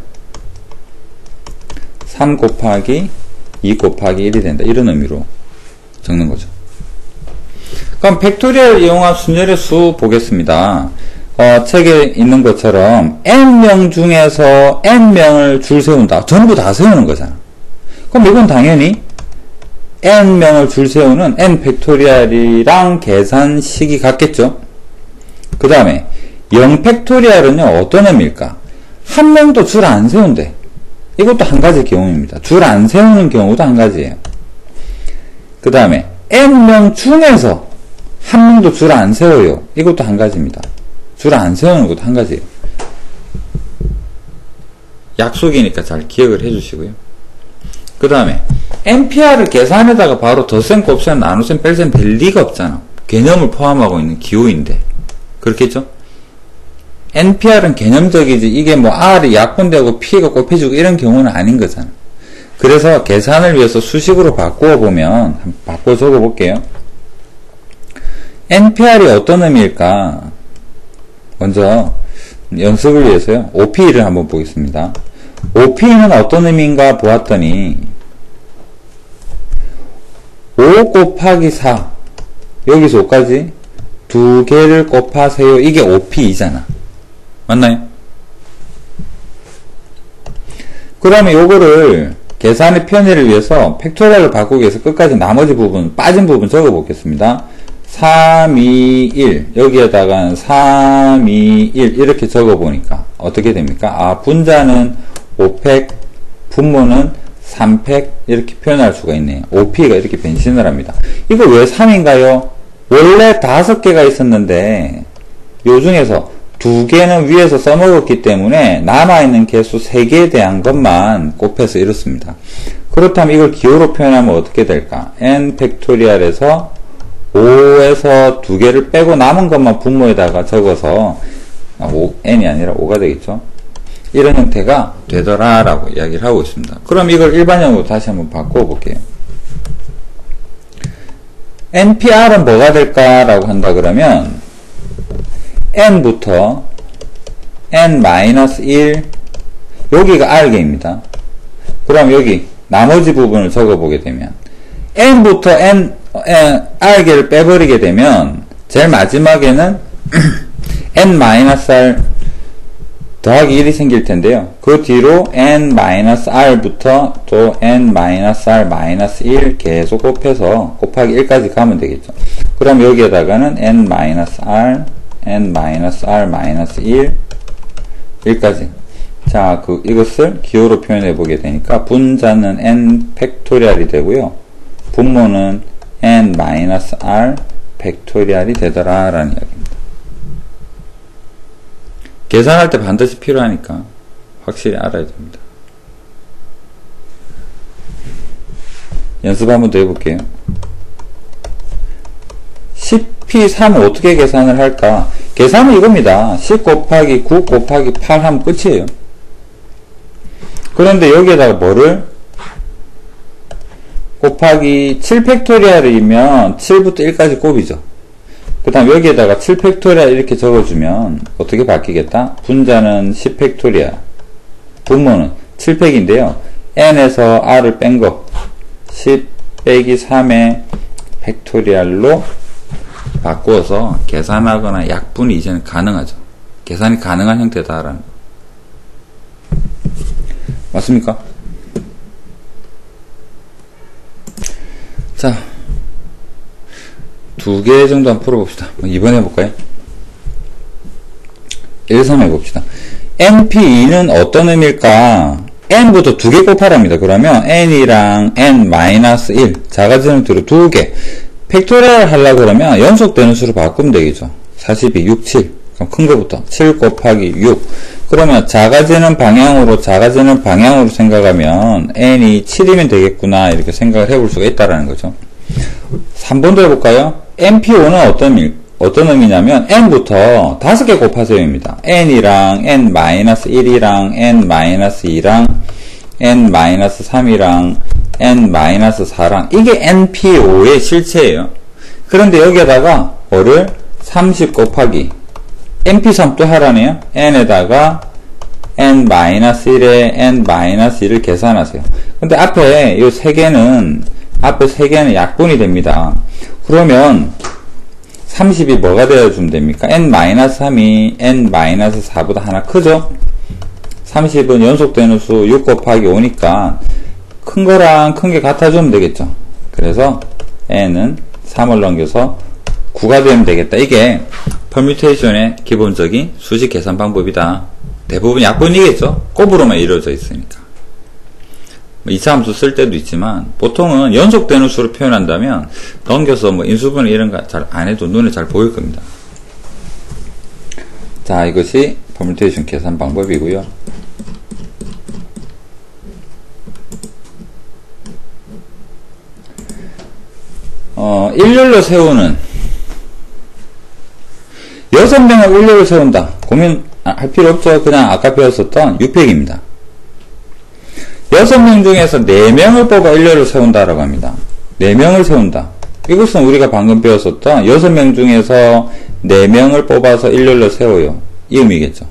3 곱하기 2 곱하기 1이 된다. 이런 의미로 적는 거죠. 그럼 팩토리얼 이용한 순열의 수 보겠습니다. 책에 있는 것처럼 n명 중에서 n명을 줄 세운다. 전부 다 세우는 거잖아. 그럼 이건 당연히 n명을 줄 세우는 n 팩토리얼이랑 계산식이 같겠죠. 그 다음에 0 팩토리얼은요 어떤 의미일까? 한 명도 줄 안 세운대. 이것도 한 가지 경우입니다. 줄 안 세우는 경우도 한 가지예요. 그 다음에 n명 중에서 한 명도 줄 안 세워요. 이것도 한 가지입니다. 줄 안 세우는 것도 한 가지예요. 약속이니까 잘 기억을 해주시고요. 그 다음에 NPR을 계산에다가 바로 덧셈, 곱셈, 나눗셈, 뺄셈 될 리가 없잖아. 개념을 포함하고 있는 기호인데 그렇겠죠? NPR은 개념적이지 이게 뭐 R이 약분되고 P가 곱해지고 이런 경우는 아닌 거잖아. 그래서 계산을 위해서 수식으로 바꾸어 보면 바꿔 적어 볼게요. NPR이 어떤 의미일까? 먼저 연습을 위해서요. OP를 한번 보겠습니다. OP는 어떤 의미인가 보았더니 5 곱하기 4 여기서 5까지 두 개를 곱하세요. 이게 OP이잖아. 맞나요? 그러면 요거를 계산의 편의를 위해서 팩토리얼을 바꾸기 위해서 끝까지 나머지 부분, 빠진 부분 적어 보겠습니다. 3, 2, 1 여기에다가 3, 2, 1 이렇게 적어 보니까 어떻게 됩니까? 아, 분자는 5팩, 분모는 3팩 이렇게 표현할 수가 있네요. OP가 이렇게 변신을 합니다. 이거 왜 3인가요? 원래 5개가 있었는데 요 중에서 2개는 위에서 써먹었기 때문에 남아있는 개수 3개에 대한 것만 곱해서 이렇습니다. 그렇다면 이걸 기호로 표현하면 어떻게 될까? n 팩토리얼에서 5에서 2개를 빼고 남은 것만 분모에다가 적어서 n이 아니라 5가 되겠죠. 이런 형태가 되더라 라고 이야기를 하고 있습니다. 그럼 이걸 일반형으로 다시 한번 바꿔 볼게요. NPR은 뭐가 될까 라고 한다 그러면 n부터 n-1 여기가 r개입니다. 그럼 여기 나머지 부분을 적어 보게 되면 n부터 r개를 빼버리게 되면 제일 마지막에는 n-r 더하기 1이 생길 텐데요. 그 뒤로 n-r부터 또 n-r-1 계속 곱해서 곱하기 1까지 가면 되겠죠. 그럼 여기에다가는 n-r, n-r--1 1까지 자, 이것을 기호로 표현해 보게 되니까 분자는 n 팩토리얼이 되고요. 분모는 n-r 팩토리얼이 되더라 라는 이야기입니다. 계산할 때 반드시 필요하니까 확실히 알아야 됩니다. 연습 한번 더 해볼게요. 10p3을 어떻게 계산을 할까? 계산은 이겁니다. 10 곱하기 9 곱하기 8 하면 끝이에요. 그런데 여기에다가 뭐를? 곱하기 7 팩토리얼이면 7부터 1까지 곱이죠. 그 다음 여기에다가 7 팩토리얼 이렇게 적어주면 어떻게 바뀌겠다? 분자는 10 팩토리얼, 분모는 7팩인데요. n에서 r을 뺀 거 10 빼기 3의 팩토리얼로 바꾸어서 계산하거나 약분이 이제는 가능하죠. 계산이 가능한 형태다라는 거. 맞습니까? 자, 2개 정도 한번 풀어봅시다. 2번 해볼까요? 1, 3 해봅시다. NP2는 어떤 의미일까? n부터 2개 곱하랍니다. 그러면 n이랑 n-1 작아지는 수로 2개 팩토리얼 하려고 그러면 연속되는 수로 바꾸면 되겠죠. 42, 6, 7 그럼 큰 거부터 7 곱하기 6 그러면 작아지는 방향으로 생각하면 n이 7이면 되겠구나 이렇게 생각을 해볼 수가 있다라는 거죠. 3번도 해볼까요? np5는 어떤 의미냐면 n부터 5개 곱하세요입니다. n이랑 n-1이랑 n-2랑 n-3이랑 n-4랑 이게 np5의 실체예요. 그런데 여기에다가 뭐를 30 곱하기 np3 또 하라네요. n에다가 n-1에 n-1을 계산하세요. 근데 앞에 이 세 개는 약분이 됩니다. 그러면 30이 뭐가 되어주면 됩니까? n-3이 n-4보다 하나 크죠? 30은 연속되는 수 6 곱하기 5니까 큰 거랑 큰 게 같아주면 되겠죠. 그래서 n은 3을 넘겨서 9가 되면 되겠다. 이게 퍼뮤테이션의 기본적인 수식 계산 방법이다. 대부분 약분이겠죠. 곱으로만 이루어져 있으니까. 2차 함수 쓸 때도 있지만 보통은 연속되는 수로 표현한다면 넘겨서 인수분해 이런 거 잘 안 해도 눈에 잘 보일 겁니다. 자, 이것이 퍼뮤테이션 계산 방법이고요. 일렬로 세우는 6명을 일렬로 세운다. 고민할 필요 없죠. 그냥 아까 배웠었던 6팩입니다. 6명 중에서 4명을 뽑아 일렬로 세운다라고 합니다. 4명을 세운다. 이것은 우리가 방금 배웠었던 6명 중에서 4명을 뽑아서 일렬로 세워요. 이 의미겠죠.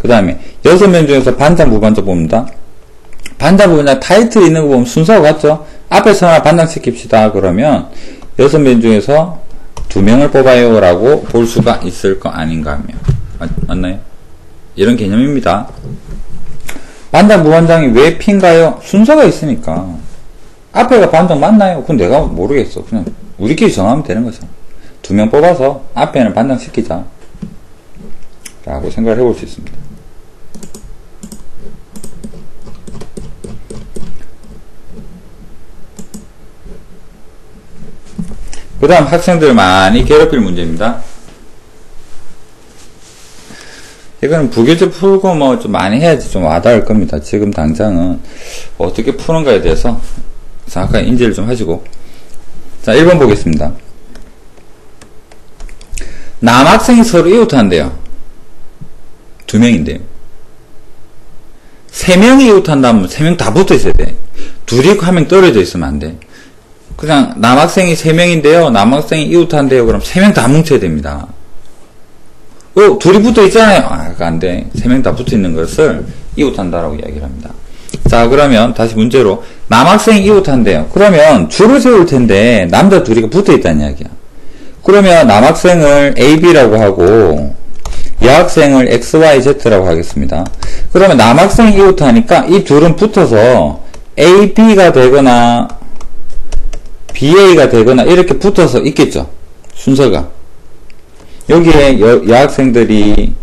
그 다음에 6명 중에서 반장, 부반장 뽑는다. 반장, 부반장 타이틀 있는 거 보면 순서가 같죠? 앞에서 하나 반장 시킵시다. 그러면 6명 중에서 2명을 뽑아요. 라고 볼 수가 있을 거 아닌가 하며. 맞나요? 이런 개념입니다. 반장, 부반장이 왜 P인가요? 순서가 있으니까. 앞에가 반장 맞나요? 그건 내가 모르겠어. 그냥 우리끼리 정하면 되는 거죠. 2명 뽑아서 앞에는 반장 시키자. 라고 생각을 해볼 수 있습니다. 그 다음 학생들 많이 괴롭힐 문제입니다. 이거는 부교재 풀고 좀 많이 해야지 좀 와닿을 겁니다. 지금 당장은 어떻게 푸는가에 대해서 정확하게 인지를 좀 하시고. 자, 1번 보겠습니다. 남학생이 서로 이웃한대요. 2명인데요. 3명이 이웃한다면 3명 다 붙어 있어야 돼. 둘이 있고 1명 떨어져 있으면 안 돼. 그냥 남학생이 3명인데요. 남학생이 이웃한대요. 그럼 3명 다 뭉쳐야 됩니다. 둘이 붙어 있잖아요. 그거 안 돼. 3명 다 붙어 있는 것을 이웃한다라고 이야기를 합니다. 자, 그러면 다시 문제로 남학생이 이웃한대요. 그러면 줄을 세울 텐데 남자 둘이가 붙어 있다는 이야기야. 그러면 남학생을 AB라고 하고 여학생을 XYZ라고 하겠습니다. 그러면 남학생이 이웃하니까 이 둘은 붙어서 AB가 되거나 BA가 되거나 이렇게 붙어서 있겠죠. 순서가. 여기에 여학생들이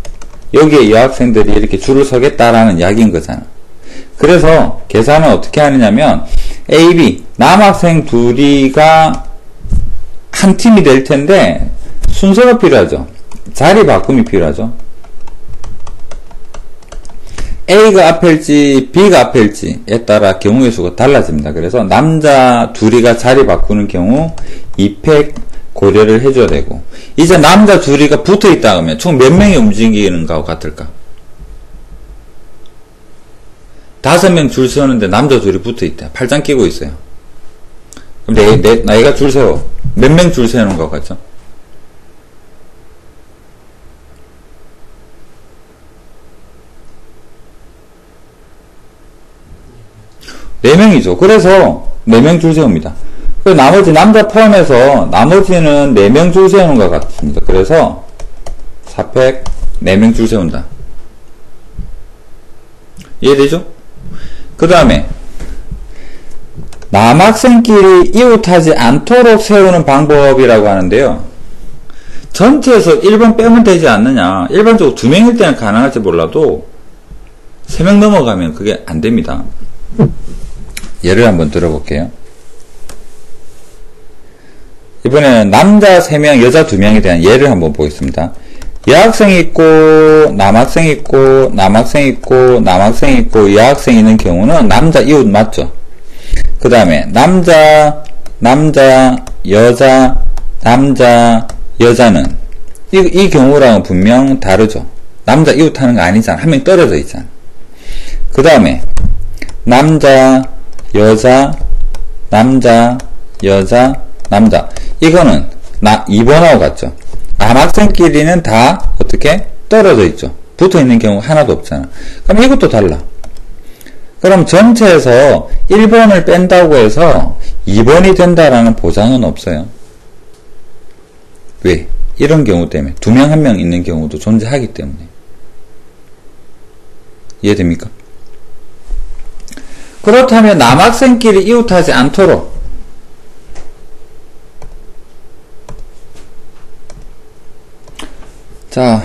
여기에 여학생들이 이렇게 줄을 서겠다라는 이야기인 거잖아. 그래서 계산을 어떻게 하느냐면 A, B 남학생 둘이가 한 팀이 될 텐데 순서가 필요하죠. 자리 바꿈이 필요하죠. A가 앞일지 B가 앞일지에 따라 경우의 수가 달라집니다. 그래서 남자 둘이가 자리 바꾸는 경우 2팩 고려를 해줘야 되고, 이제 남자 둘이가 붙어 있다 하면 총 몇 명이 움직이는 거하고 같을까? 5명 줄 세우는데 남자 둘이 붙어 있다. 팔짱 끼고 있어요. 그럼 나이가 줄 세워. 몇 명 줄 세우는 거 같죠? 네 명이죠. 그래서 4명 줄 세웁니다. 나머지 남자 포함해서 나머지는 4명 줄 세우는 것 같습니다. 그래서 4팩 4명 줄 세운다. 이해되죠? 그 다음에 남학생끼리 이웃하지 않도록 세우는 방법이라고 하는데요. 전체에서 1번 빼면 되지 않느냐. 일반적으로 2명일 때는 가능할지 몰라도 3명 넘어가면 그게 안 됩니다. 예를 한번 들어볼게요. 이번에는 남자 3명, 여자 2명에 대한 예를 한번 보겠습니다. 여학생이 있고, 남학생이 있고, 남학생이 있고, 남학생이 있고, 여학생이 있는 경우는 남자 이웃 맞죠? 그 다음에 남자, 여자, 남자, 여자는 이 경우랑은 분명 다르죠. 남자 이웃 하는 거 아니잖아. 한 명 떨어져 있잖아. 그 다음에 남자, 여자, 남자, 여자, 남자. 이거는 2번하고 같죠. 남학생끼리는 다 어떻게 떨어져 있죠. 붙어 있는 경우 하나도 없잖아. 그럼 이것도 달라. 그럼 전체에서 1번을 뺀다고 해서 2번이 된다라는 보장은 없어요. 왜? 이런 경우 때문에 2명 1명 있는 경우도 존재하기 때문에. 이해됩니까? 그렇다면 남학생끼리 이웃하지 않도록 자,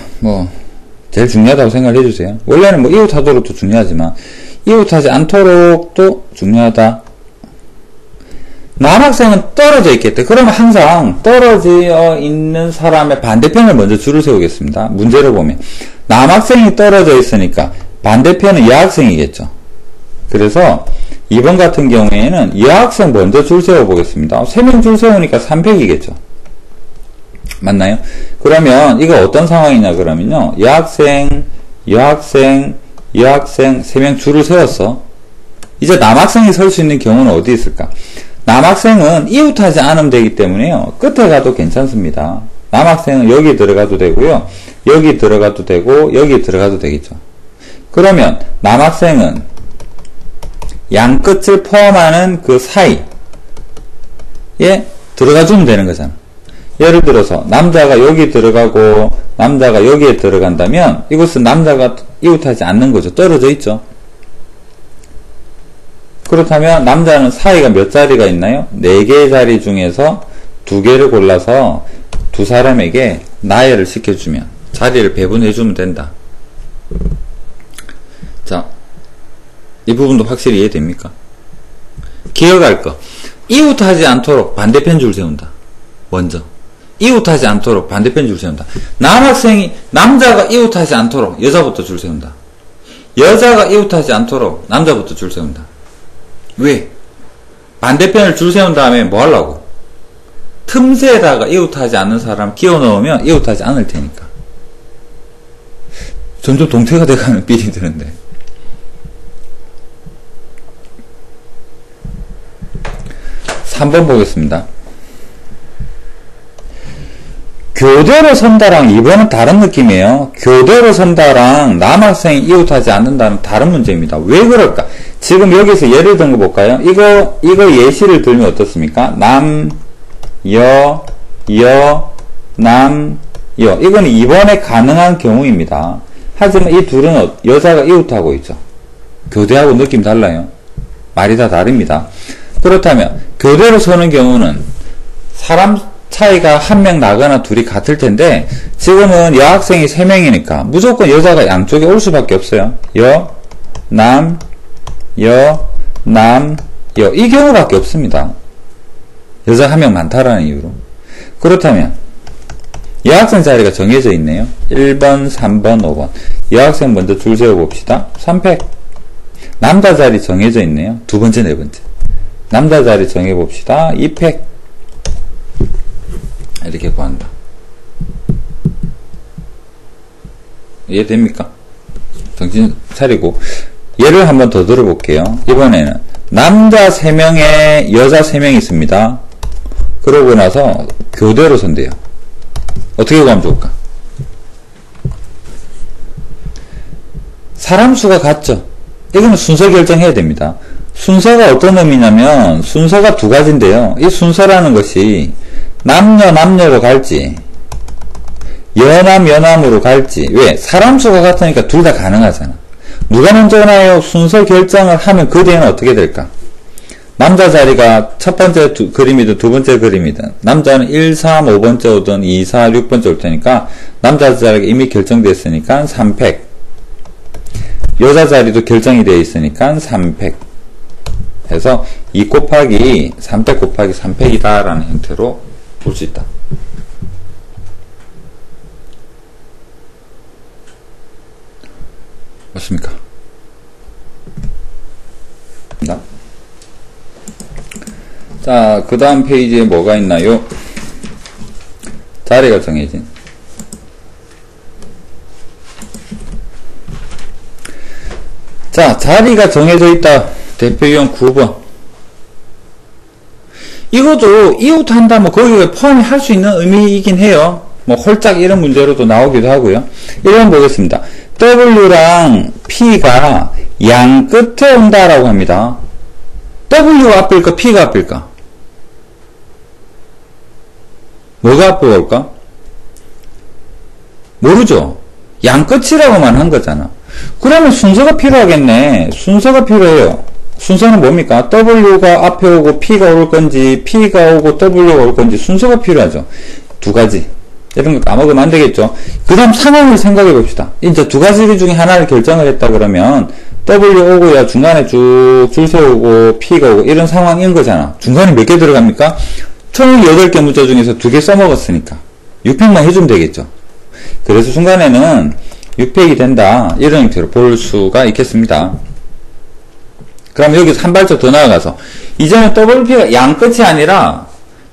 제일 중요하다고 생각을 해주세요. 원래는 이웃하도록도 중요하지만, 이웃하지 않도록도 중요하다. 남학생은 떨어져 있겠대. 그러면 항상 떨어져 있는 사람의 반대편을 먼저 줄을 세우겠습니다. 문제를 보면. 남학생이 떨어져 있으니까 반대편은 여학생이겠죠. 그래서 2번 같은 경우에는 여학생 먼저 줄 세워보겠습니다. 3명 줄 세우니까 3팩이겠죠. 맞나요? 그러면 이거 어떤 상황이냐 그러면요. 여학생 3명 줄을 세웠어. 이제 남학생이 설 수 있는 경우는 어디 있을까? 남학생은 이웃하지 않으면 되기 때문에요. 끝에 가도 괜찮습니다. 남학생은 여기 들어가도 되고요. 여기 들어가도 되고 여기 들어가도 되겠죠. 그러면 남학생은 양 끝을 포함하는 그 사이에 들어가주면 되는 거잖아. 예를 들어서 남자가 여기 들어가고 남자가 여기에 들어간다면 이것은 남자가 이웃하지 않는 거죠. 떨어져 있죠. 그렇다면 남자는 사이가 몇 자리가 있나요? 4개의 자리 중에서 2개를 골라서 두 사람에게 나열을 시켜주면 자리를 배분해주면 된다. 자, 이 부분도 확실히 이해됩니까? 기억할 거. 이웃하지 않도록 반대편 줄 세운다. 먼저. 이웃하지 않도록 반대편 줄 세운다. 남자가 이웃하지 않도록 여자부터 줄 세운다. 여자가 이웃하지 않도록 남자부터 줄 세운다. 왜? 반대편을 줄 세운 다음에 뭐 하려고? 틈새에다가 이웃하지 않는 사람 끼워 넣으면 이웃하지 않을 테니까. 점점 동태가 돼가는 삘이 드는데. (3번) 보겠습니다. 교대로 선다랑 2번은 다른 느낌이에요. 교대로 선다랑 남학생이 이웃하지 않는다는 다른 문제입니다. 왜 그럴까? 지금 여기서 예를 든 거 볼까요? 이거 예시를 들면 어떻습니까? 남, 여, 남, 여. 이건 2번에 가능한 경우입니다. 하지만 이 둘은 여자가 이웃하고 있죠. 교대하고 느낌 달라요. 말이 다 다릅니다. 그렇다면 교대로 서는 경우는 사람 차이가 한 명 나거나 둘이 같을 텐데 지금은 여학생이 3명이니까 무조건 여자가 양쪽에 올 수밖에 없어요. 여, 남, 여, 남, 여. 이 경우밖에 없습니다. 여자 한 명 많다라는 이유로. 그렇다면 여학생 자리가 정해져 있네요. 1번, 3번, 5번. 여학생 먼저 줄 세워봅시다. 3팩. 남자 자리 정해져 있네요. 두 번째, 네 번째. 남자 자리 정해봅시다. 2팩. 이렇게 구한다. 이해됩니까? 정신 차리고 예를 한번 더 들어볼게요. 이번에는 남자 3명에 여자 3명이 있습니다. 그러고 나서 교대로 선대요. 어떻게 구하면 좋을까? 사람 수가 같죠? 이거는 순서 결정해야 됩니다. 순서가 어떤 의미냐면 순서가 두 가지인데요. 이 순서라는 것이 남녀로 갈지 여남으로 갈지. 왜? 사람 수가 같으니까 둘 다 가능하잖아. 누가 먼저 오나요? 순서 결정을 하면 그 뒤에는 어떻게 될까? 남자 자리가 첫 번째 그림이든 두 번째 그림이든 남자는 1, 3, 5번째 오든 2, 4, 6번째 올 테니까 남자 자리가 이미 결정됐으니까 3팩. 여자 자리도 결정이 되어 있으니까 3팩. 해서 2 곱하기 3팩 곱하기 3팩이다 라는 형태로 볼 수 있다. 맞습니까? 자, 그 다음 페이지에 뭐가 있나요? 자리가 정해진. 자, 자리가 정해져 있다. 대표유형 9번. 이것도 이웃한다, 뭐, 거기에 포함이 할 수 있는 의미이긴 해요. 뭐, 홀짝 이런 문제로도 나오기도 하고요. 1번 보겠습니다. W랑 P가 양 끝에 온다라고 합니다. W가 앞일까? P가 앞일까? 뭐가 앞으로 올까? 모르죠. 양 끝이라고만 한 거잖아. 그러면 순서가 필요하겠네. 순서가 필요해요. 순서는 뭡니까? W가 앞에 오고 P가 올 건지 P가 오고 W가 올 건지 순서가 필요하죠. 두 가지. 이런 거 까먹으면 안 되겠죠. 그 다음 상황을 생각해 봅시다. 이제 두 가지 중에 하나를 결정을 했다 그러면 W 오고야 중간에 쭉 줄 세우고 P가 오고 이런 상황인 거잖아. 중간에 몇 개 들어갑니까? 총 8개 문자 중에서 2개 써먹었으니까 6팩만 해주면 되겠죠. 그래서 중간에는 6팩이 된다. 이런 형태로 볼 수가 있겠습니다. 그럼 여기서 한 발짝 더 나아가서 이제는 WP가 양 끝이 아니라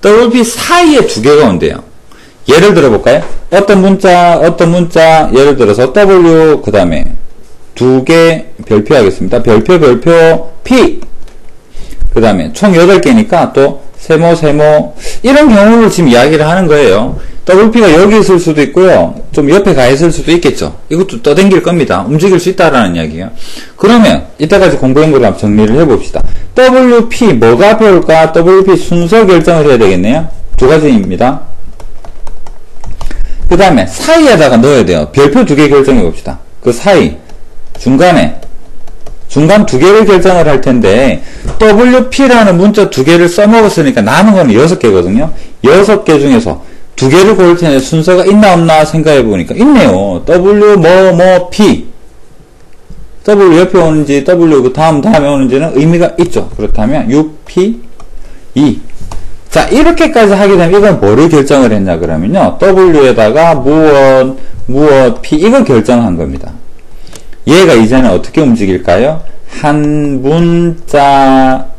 WP 사이에 2개가 온대요. 예를 들어볼까요? 어떤 문자 예를 들어서 W 그 다음에 2개 별표 하겠습니다. 별표 P 그 다음에 총 8개니까 또 세모 이런 경우를 지금 이야기를 하는 거예요. WP가 여기 있을 수도 있고요. 좀 옆에 가 있을 수도 있겠죠. 이것도 떠댕길 겁니다. 움직일 수 있다라는 이야기예요. 그러면 이때까지 공부한 거를 한번 정리를 해봅시다. WP 뭐가 앞에 올까? WP 순서 결정을 해야 되겠네요. 두 가지입니다. 그 다음에 사이에다가 넣어야 돼요. 별표 2개 결정해 봅시다. 그 사이 중간 2개를 결정을 할 텐데 WP라는 문자 2개를 써먹었으니까 남은 거는 6개거든요. 6개 중에서 2개를 고를 텐데 순서가 있나 없나 생각해 보니까 있네요. W P W 옆에 오는지 W 그 다음에 오는지는 의미가 있죠. 그렇다면 6P 2 자, 이렇게까지 하게 되면 이건 뭐를 결정을 했냐 그러면요. W에다가 무엇, P 이걸 결정한 겁니다. 얘가 이제는 어떻게 움직일까요? 한 문자처럼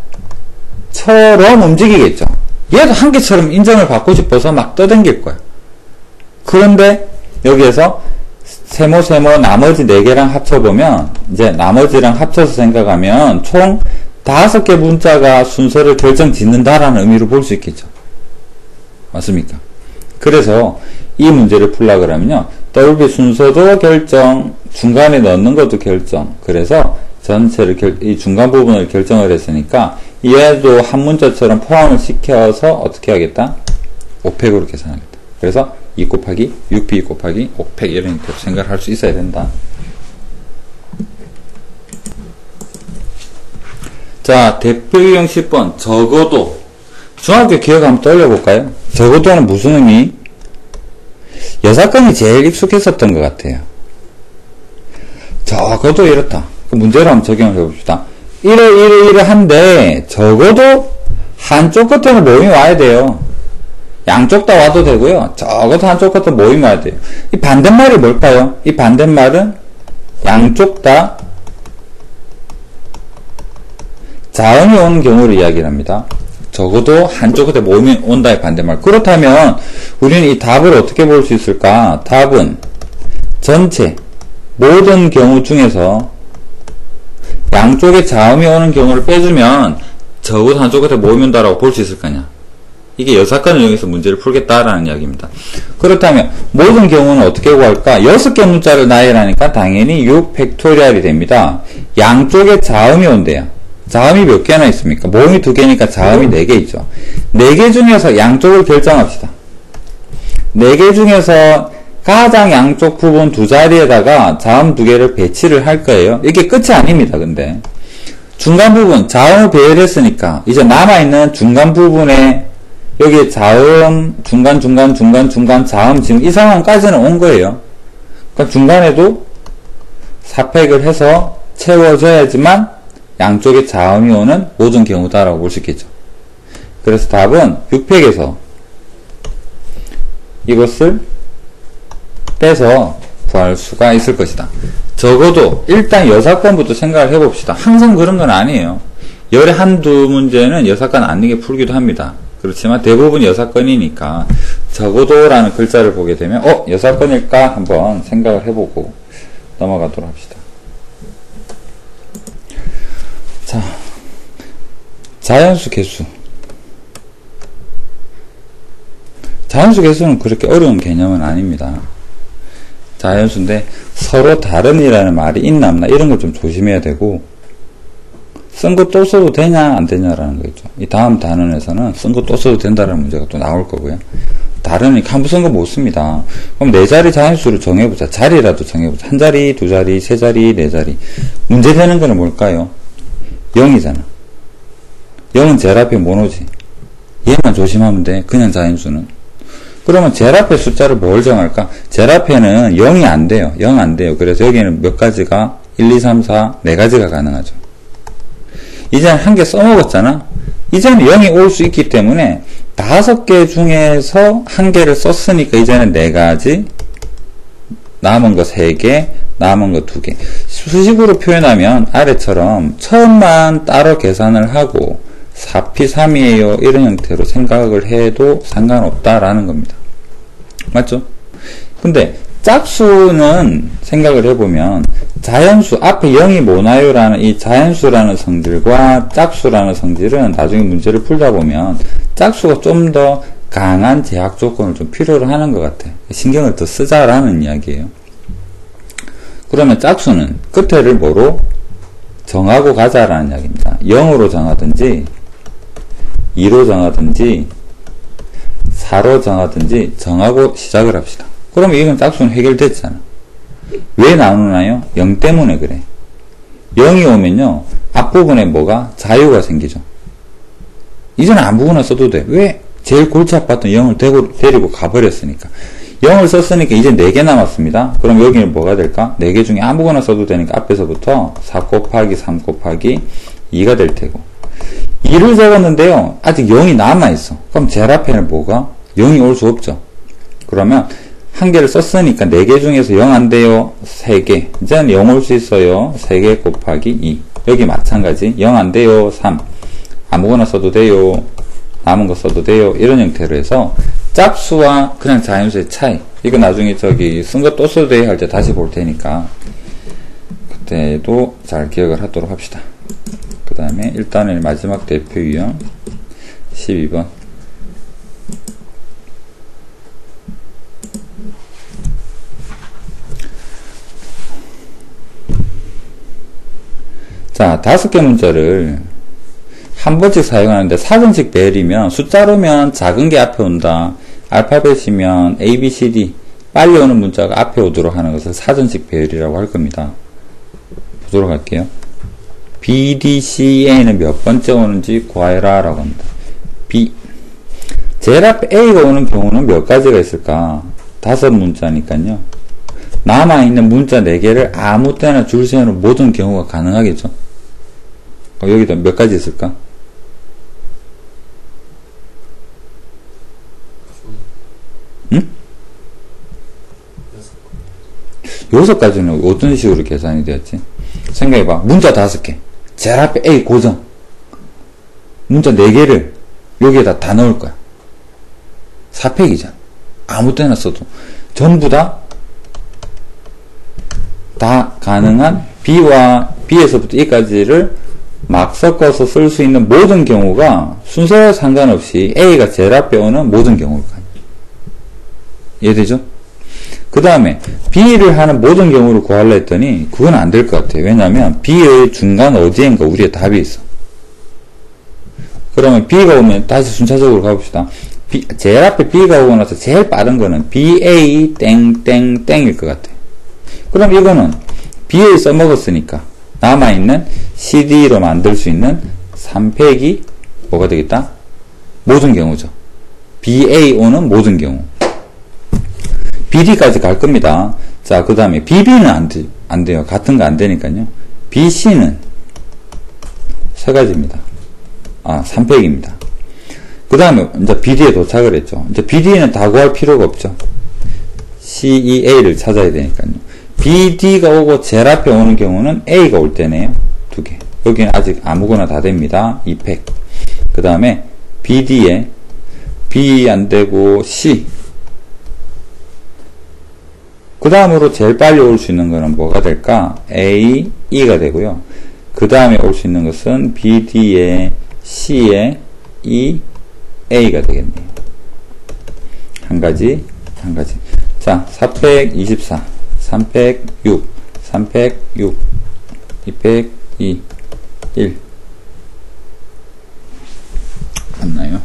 움직이겠죠. 얘도 한 개처럼 인정을 받고 싶어서 막 떠댕길 거야. 그런데 여기에서 세모 나머지 4개랑 합쳐보면 이제 나머지랑 합쳐서 생각하면 총 5개 문자가 순서를 결정 짓는다라는 의미로 볼 수 있겠죠. 맞습니까? 그래서 이 문제를 풀려고 그러면요. WP 순서도 결정, 중간에 넣는 것도 결정. 그래서 전체를 이 중간 부분을 결정을 했으니까 얘도 한 문자처럼 포함을 시켜서 어떻게 하겠다? 5팩으로 계산하겠다. 그래서 2 곱하기 6P 곱하기 5팩 이런 형태로 생각을 할 수 있어야 된다. 자, 대표유형 10번 적어도 중학교 기억 한번 떠올려볼까요? 적어도는 무슨 의미? 여사건이 제일 익숙했었던 것 같아요. 적어도 이렇다. 그 문제를 한번 적용을 해봅시다. 이래 한데 적어도 한쪽 끝에는 모임이 와야 돼요. 양쪽 다 와도 되고요. 적어도 한쪽 끝에 모임이 와야 돼요. 이 반대말이 뭘까요? 이 반대말은 양쪽 다 자음이 오는 경우를 이야기를 합니다. 적어도 한쪽 끝에 모임이 온다의 반대말. 그렇다면 우리는 이 답을 어떻게 볼 수 있을까? 답은 전체 모든 경우 중에서 양쪽에 자음이 오는 경우를 빼주면 적어도 한쪽 끝에 모임이 온다라고 볼 수 있을 거냐? 이게 여사건을 이용해서 문제를 풀겠다라는 이야기입니다. 그렇다면 모든 경우는 어떻게 구할까? 6개 문자를 나열하니까 당연히 6팩토리얼이 됩니다. 양쪽에 자음이 온대요. 자음이 몇 개나 있습니까? 모음이 2개니까 자음이 4개 있죠. 4개 중에서 양쪽을 결정합시다. 4개 중에서 가장 양쪽 부분 두 자리에다가 자음 2개를 배치를 할 거예요. 이게 끝이 아닙니다. 근데 중간 부분 자음을 배열했으니까 이제 남아있는 중간 부분에 여기 자음 중간 자음 지금 이 상황까지는 온 거예요. 그러니까 중간에도 4팩을 해서 채워줘야지만 양쪽에 자음이 오는 모든 경우다라고 볼 수 있겠죠. 그래서 답은 6팩에서 이것을 빼서 구할 수가 있을 것이다. 적어도 일단 여사건부터 생각을 해봅시다. 항상 그런 건 아니에요. 열에 한두 문제는 여사건 아니게 풀기도 합니다. 그렇지만 대부분 여사건이니까 적어도라는 글자를 보게 되면 여사건일까 한번 생각을 해보고 넘어가도록 합시다. 자, 자연수 개수. 자연수 개수는 그렇게 어려운 개념은 아닙니다. 자연수인데 서로 다른이라는 말이 있나 없나 이런 걸 좀 조심해야 되고, 쓴 거 또 써도 되냐 안 되냐라는 거겠죠. 이 다음 단원에서는 쓴 거 또 써도 된다는 문제가 또 나올 거고요. 다르니까 한번 쓴 거 못 씁니다. 그럼 4자리 자연수를 정해보자. 자리라도 정해보자. 한 자리, 두 자리, 세 자리, 네 자리. 문제 되는 거는 뭘까요? 0이잖아. 0은 제일 앞에 모노지. 얘만 조심하면 돼. 그냥 자연수는. 그러면 제일 앞에 숫자를 뭘 정할까? 제일 앞에는 0이 안 돼요. 0 안 돼요. 그래서 여기는 몇 가지가 1, 2, 3, 4, 4가지가 가능하죠. 이제는 한 개 써먹었잖아. 이제는 0이 올 수 있기 때문에 5개 중에서 한 개를 썼으니까 이제는 4가지, 남은 거 3개, 남은 거 2개. 수식으로 표현하면 아래처럼 처음만 따로 계산을 하고 4P 3이에요 이런 형태로 생각을 해도 상관없다라는 겁니다. 맞죠? 근데 짝수는 생각을 해보면 자연수 앞에 0이 뭐나요? 라는 이 자연수라는 성질과 짝수라는 성질은 나중에 문제를 풀다 보면 짝수가 좀 더 강한 제약 조건을 좀 필요로 하는 것 같아. 신경을 더 쓰자라는 이야기예요. 그러면 짝수는 끝에를 뭐로 정하고 가자라는 이야기입니다. 0으로 정하든지 2로 정하든지 4로 정하든지 정하고 시작을 합시다. 그러면 이건 짝수는 해결됐잖아. 왜 나누나요? 0 때문에 그래. 0이 오면요 앞부분에 뭐가? 자유가 생기죠. 이제는 아무거나 써도 돼. 왜? 제일 골치 아팠던 0을 데리고 가버렸으니까. 0을 썼으니까 이제 4개 남았습니다. 그럼 여기는 뭐가 될까? 4개 중에 아무거나 써도 되니까 앞에서부터 4 곱하기 3 곱하기 2가 될 테고, 2를 적었는데요 아직 0이 남아있어. 그럼 제일 앞에는 뭐가? 0이 올 수 없죠. 그러면 한 개를 썼으니까 4개 중에서 0 안 돼요. 3개. 이제는 0 올 수 있어요. 3개 곱하기 2. 여기 마찬가지. 0 안 돼요. 3. 아무거나 써도 돼요. 남은 거 써도 돼요. 이런 형태로 해서 짝수와 그냥 자연수의 차이. 이거 나중에 쓴 거 또 써도 돼요 할 때 다시 볼 테니까 그때도 잘 기억을 하도록 합시다. 그 다음에 일단은 마지막 대표 유형 12번. 자, 5개 문자를 한 번씩 사용하는데 사전식 배열이면 숫자로면 작은 게 앞에 온다. 알파벳이면 A, B, C, D 빨리 오는 문자가 앞에 오도록 하는 것을 사전식 배열이라고 할 겁니다. 보도록 할게요. B, D, C, A는 몇 번째 오는지 구하여라 라고 합니다. B 제일 앞에 A가 오는 경우는 몇 가지가 있을까? 5문자니까요. 남아있는 문자 4개를 아무 때나 줄 세우는 모든 경우가 가능하겠죠? 여기다 몇 가지 있을까? 응? 6가지는 어떤 식으로 계산이 되었지? 생각해봐. 문자 5개. 제일 앞에 A 고정. 문자 4개를 여기에다 다 넣을 거야. 4팩이잖아. 아무 때나 써도. 전부 다 가능한 B에서부터 E까지를 막 섞어서 쓸 수 있는 모든 경우가 순서와 상관없이 A가 제일 앞에 오는 모든 경우가 이해되죠? 그 다음에 B를 하는 모든 경우를 구하려 했더니 그건 안 될 것 같아요. 왜냐하면 B의 중간 어디엔가 우리의 답이 있어. 그러면 B가 오면 다시 순차적으로 가봅시다. 제일 앞에 B가 오고 나서 제일 빠른 거는 BA 땡땡땡일 것 같아요. 그럼 이거는 BA 써먹었으니까 남아있는 CD로 만들 수 있는 3팩이 뭐가 되겠다? 모든 경우죠. BA 오는 모든 경우. BD까지 갈 겁니다. 자, 그 다음에 BB는 안 돼요. 같은 거 안 되니까요. BC는 3가지입니다. 3팩입니다. 그 다음에 이제 BD에 도착을 했죠. 이제 BD는 다 구할 필요가 없죠. CEA를 찾아야 되니까요. BD가 오고 제일 앞에 오는 경우는 A가 올 때네요. 2개. 여기는 아직 아무거나 다 됩니다. 2팩. 그 다음에 BD에 B 안 되고 C. 그 다음으로 제일 빨리 올 수 있는 거는 뭐가 될까? A, E가 되고요. 그 다음에 올 수 있는 것은 BD에 C에 E, A가 되겠네요. 한 가지. 자, 4팩 24, 3팩 6, 3팩 6, 2팩 2, 1. 맞나요?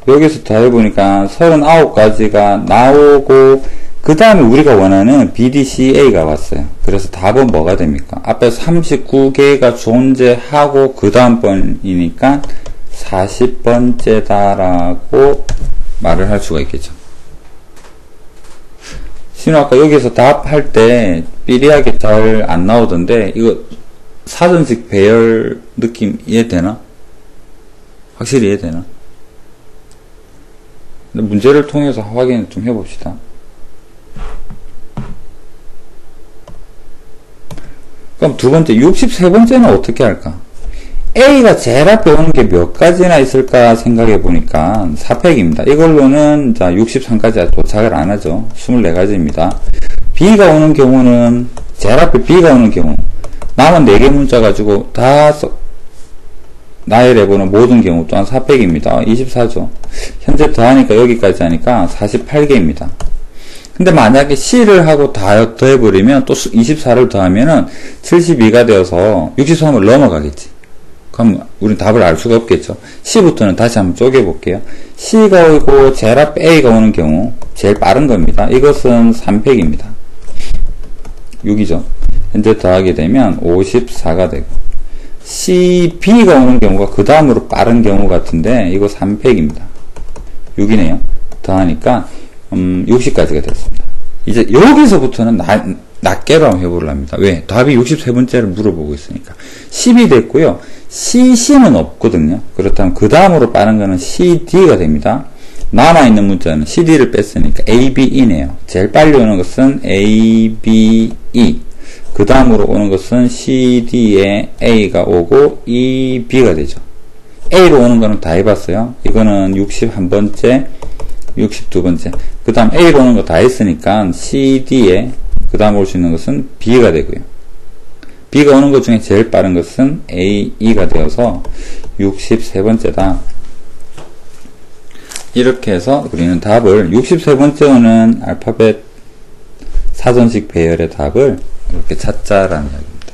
여기서 다 해보니까 39가지가 나오고 그 다음에 우리가 원하는 BDCA가 왔어요. 그래서 답은 뭐가 됩니까? 앞에 39개가 존재하고 그 다음 번이니까 40번째다라고 말을 할 수가 있겠죠. 신호 아까 여기서 답할 때 삐리하게 잘 안 나오던데 이거 사전식 배열 느낌 이해되나? 확실히 이해되나? 문제를 통해서 확인을 좀 해봅시다. 그럼 두 번째, 63번째는 어떻게 할까? A가 제일 앞에 오는 게 몇 가지나 있을까 생각해 보니까 4팩입니다. 이걸로는 자 63까지 도착을 안 하죠. 24가지입니다. B가 오는 경우는 제일 앞에 B가 오는 경우 남은 4개 문자 가지고 다 나열해보는 모든 경우 또한 4팩입니다. 24죠. 현재 더하니까 여기까지 하니까 48개입니다. 근데 만약에 C를 하고 다 더해버리면 또 24를 더하면은 72가 되어서 63을 넘어가겠지. 그럼 우린 답을 알 수가 없겠죠. C부터는 다시 한번 쪼개볼게요. C가 오고 제일 앞에 A가 오는 경우 제일 빠른 겁니다. 이것은 3팩입니다. 6이죠. 현재 더하게 되면 54가 되고 C, B가 오는 경우가 그 다음으로 빠른 경우 같은데 이거 3팩입니다. 6이네요. 더하니까 60까지가 됐습니다. 이제 여기서부터는 낱개로 한번 해보려 합니다. 왜? 답이 63번째를 물어보고 있으니까. 10이 됐고요. CC는 없거든요. 그렇다면 그 다음으로 빠른 거는 CD가 됩니다. 남아있는 문자는 CD를 뺐으니까 ABE네요. 제일 빨리 오는 것은 ABE. 그 다음으로 오는 것은 CD에 A가 오고 EB가 되죠. A로 오는 거는 다 해봤어요. 이거는 61번째, 62번째. 그 다음 A로 오는 거 다 했으니까 CD에 그 다음 올 수 있는 것은 B가 되고요. B가 오는 것 중에 제일 빠른 것은 AE가 되어서 63번째다. 이렇게 해서 우리는 답을 63번째 오는 알파벳 사전식 배열의 답을 이렇게 찾자라는 이야기입니다.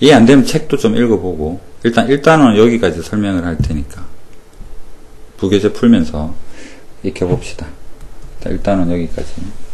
이해 안 되면 책도 좀 읽어보고 일단은 여기까지 설명을 할 테니까 부교재 풀면서 익혀봅시다. 자, 일단은 여기까지.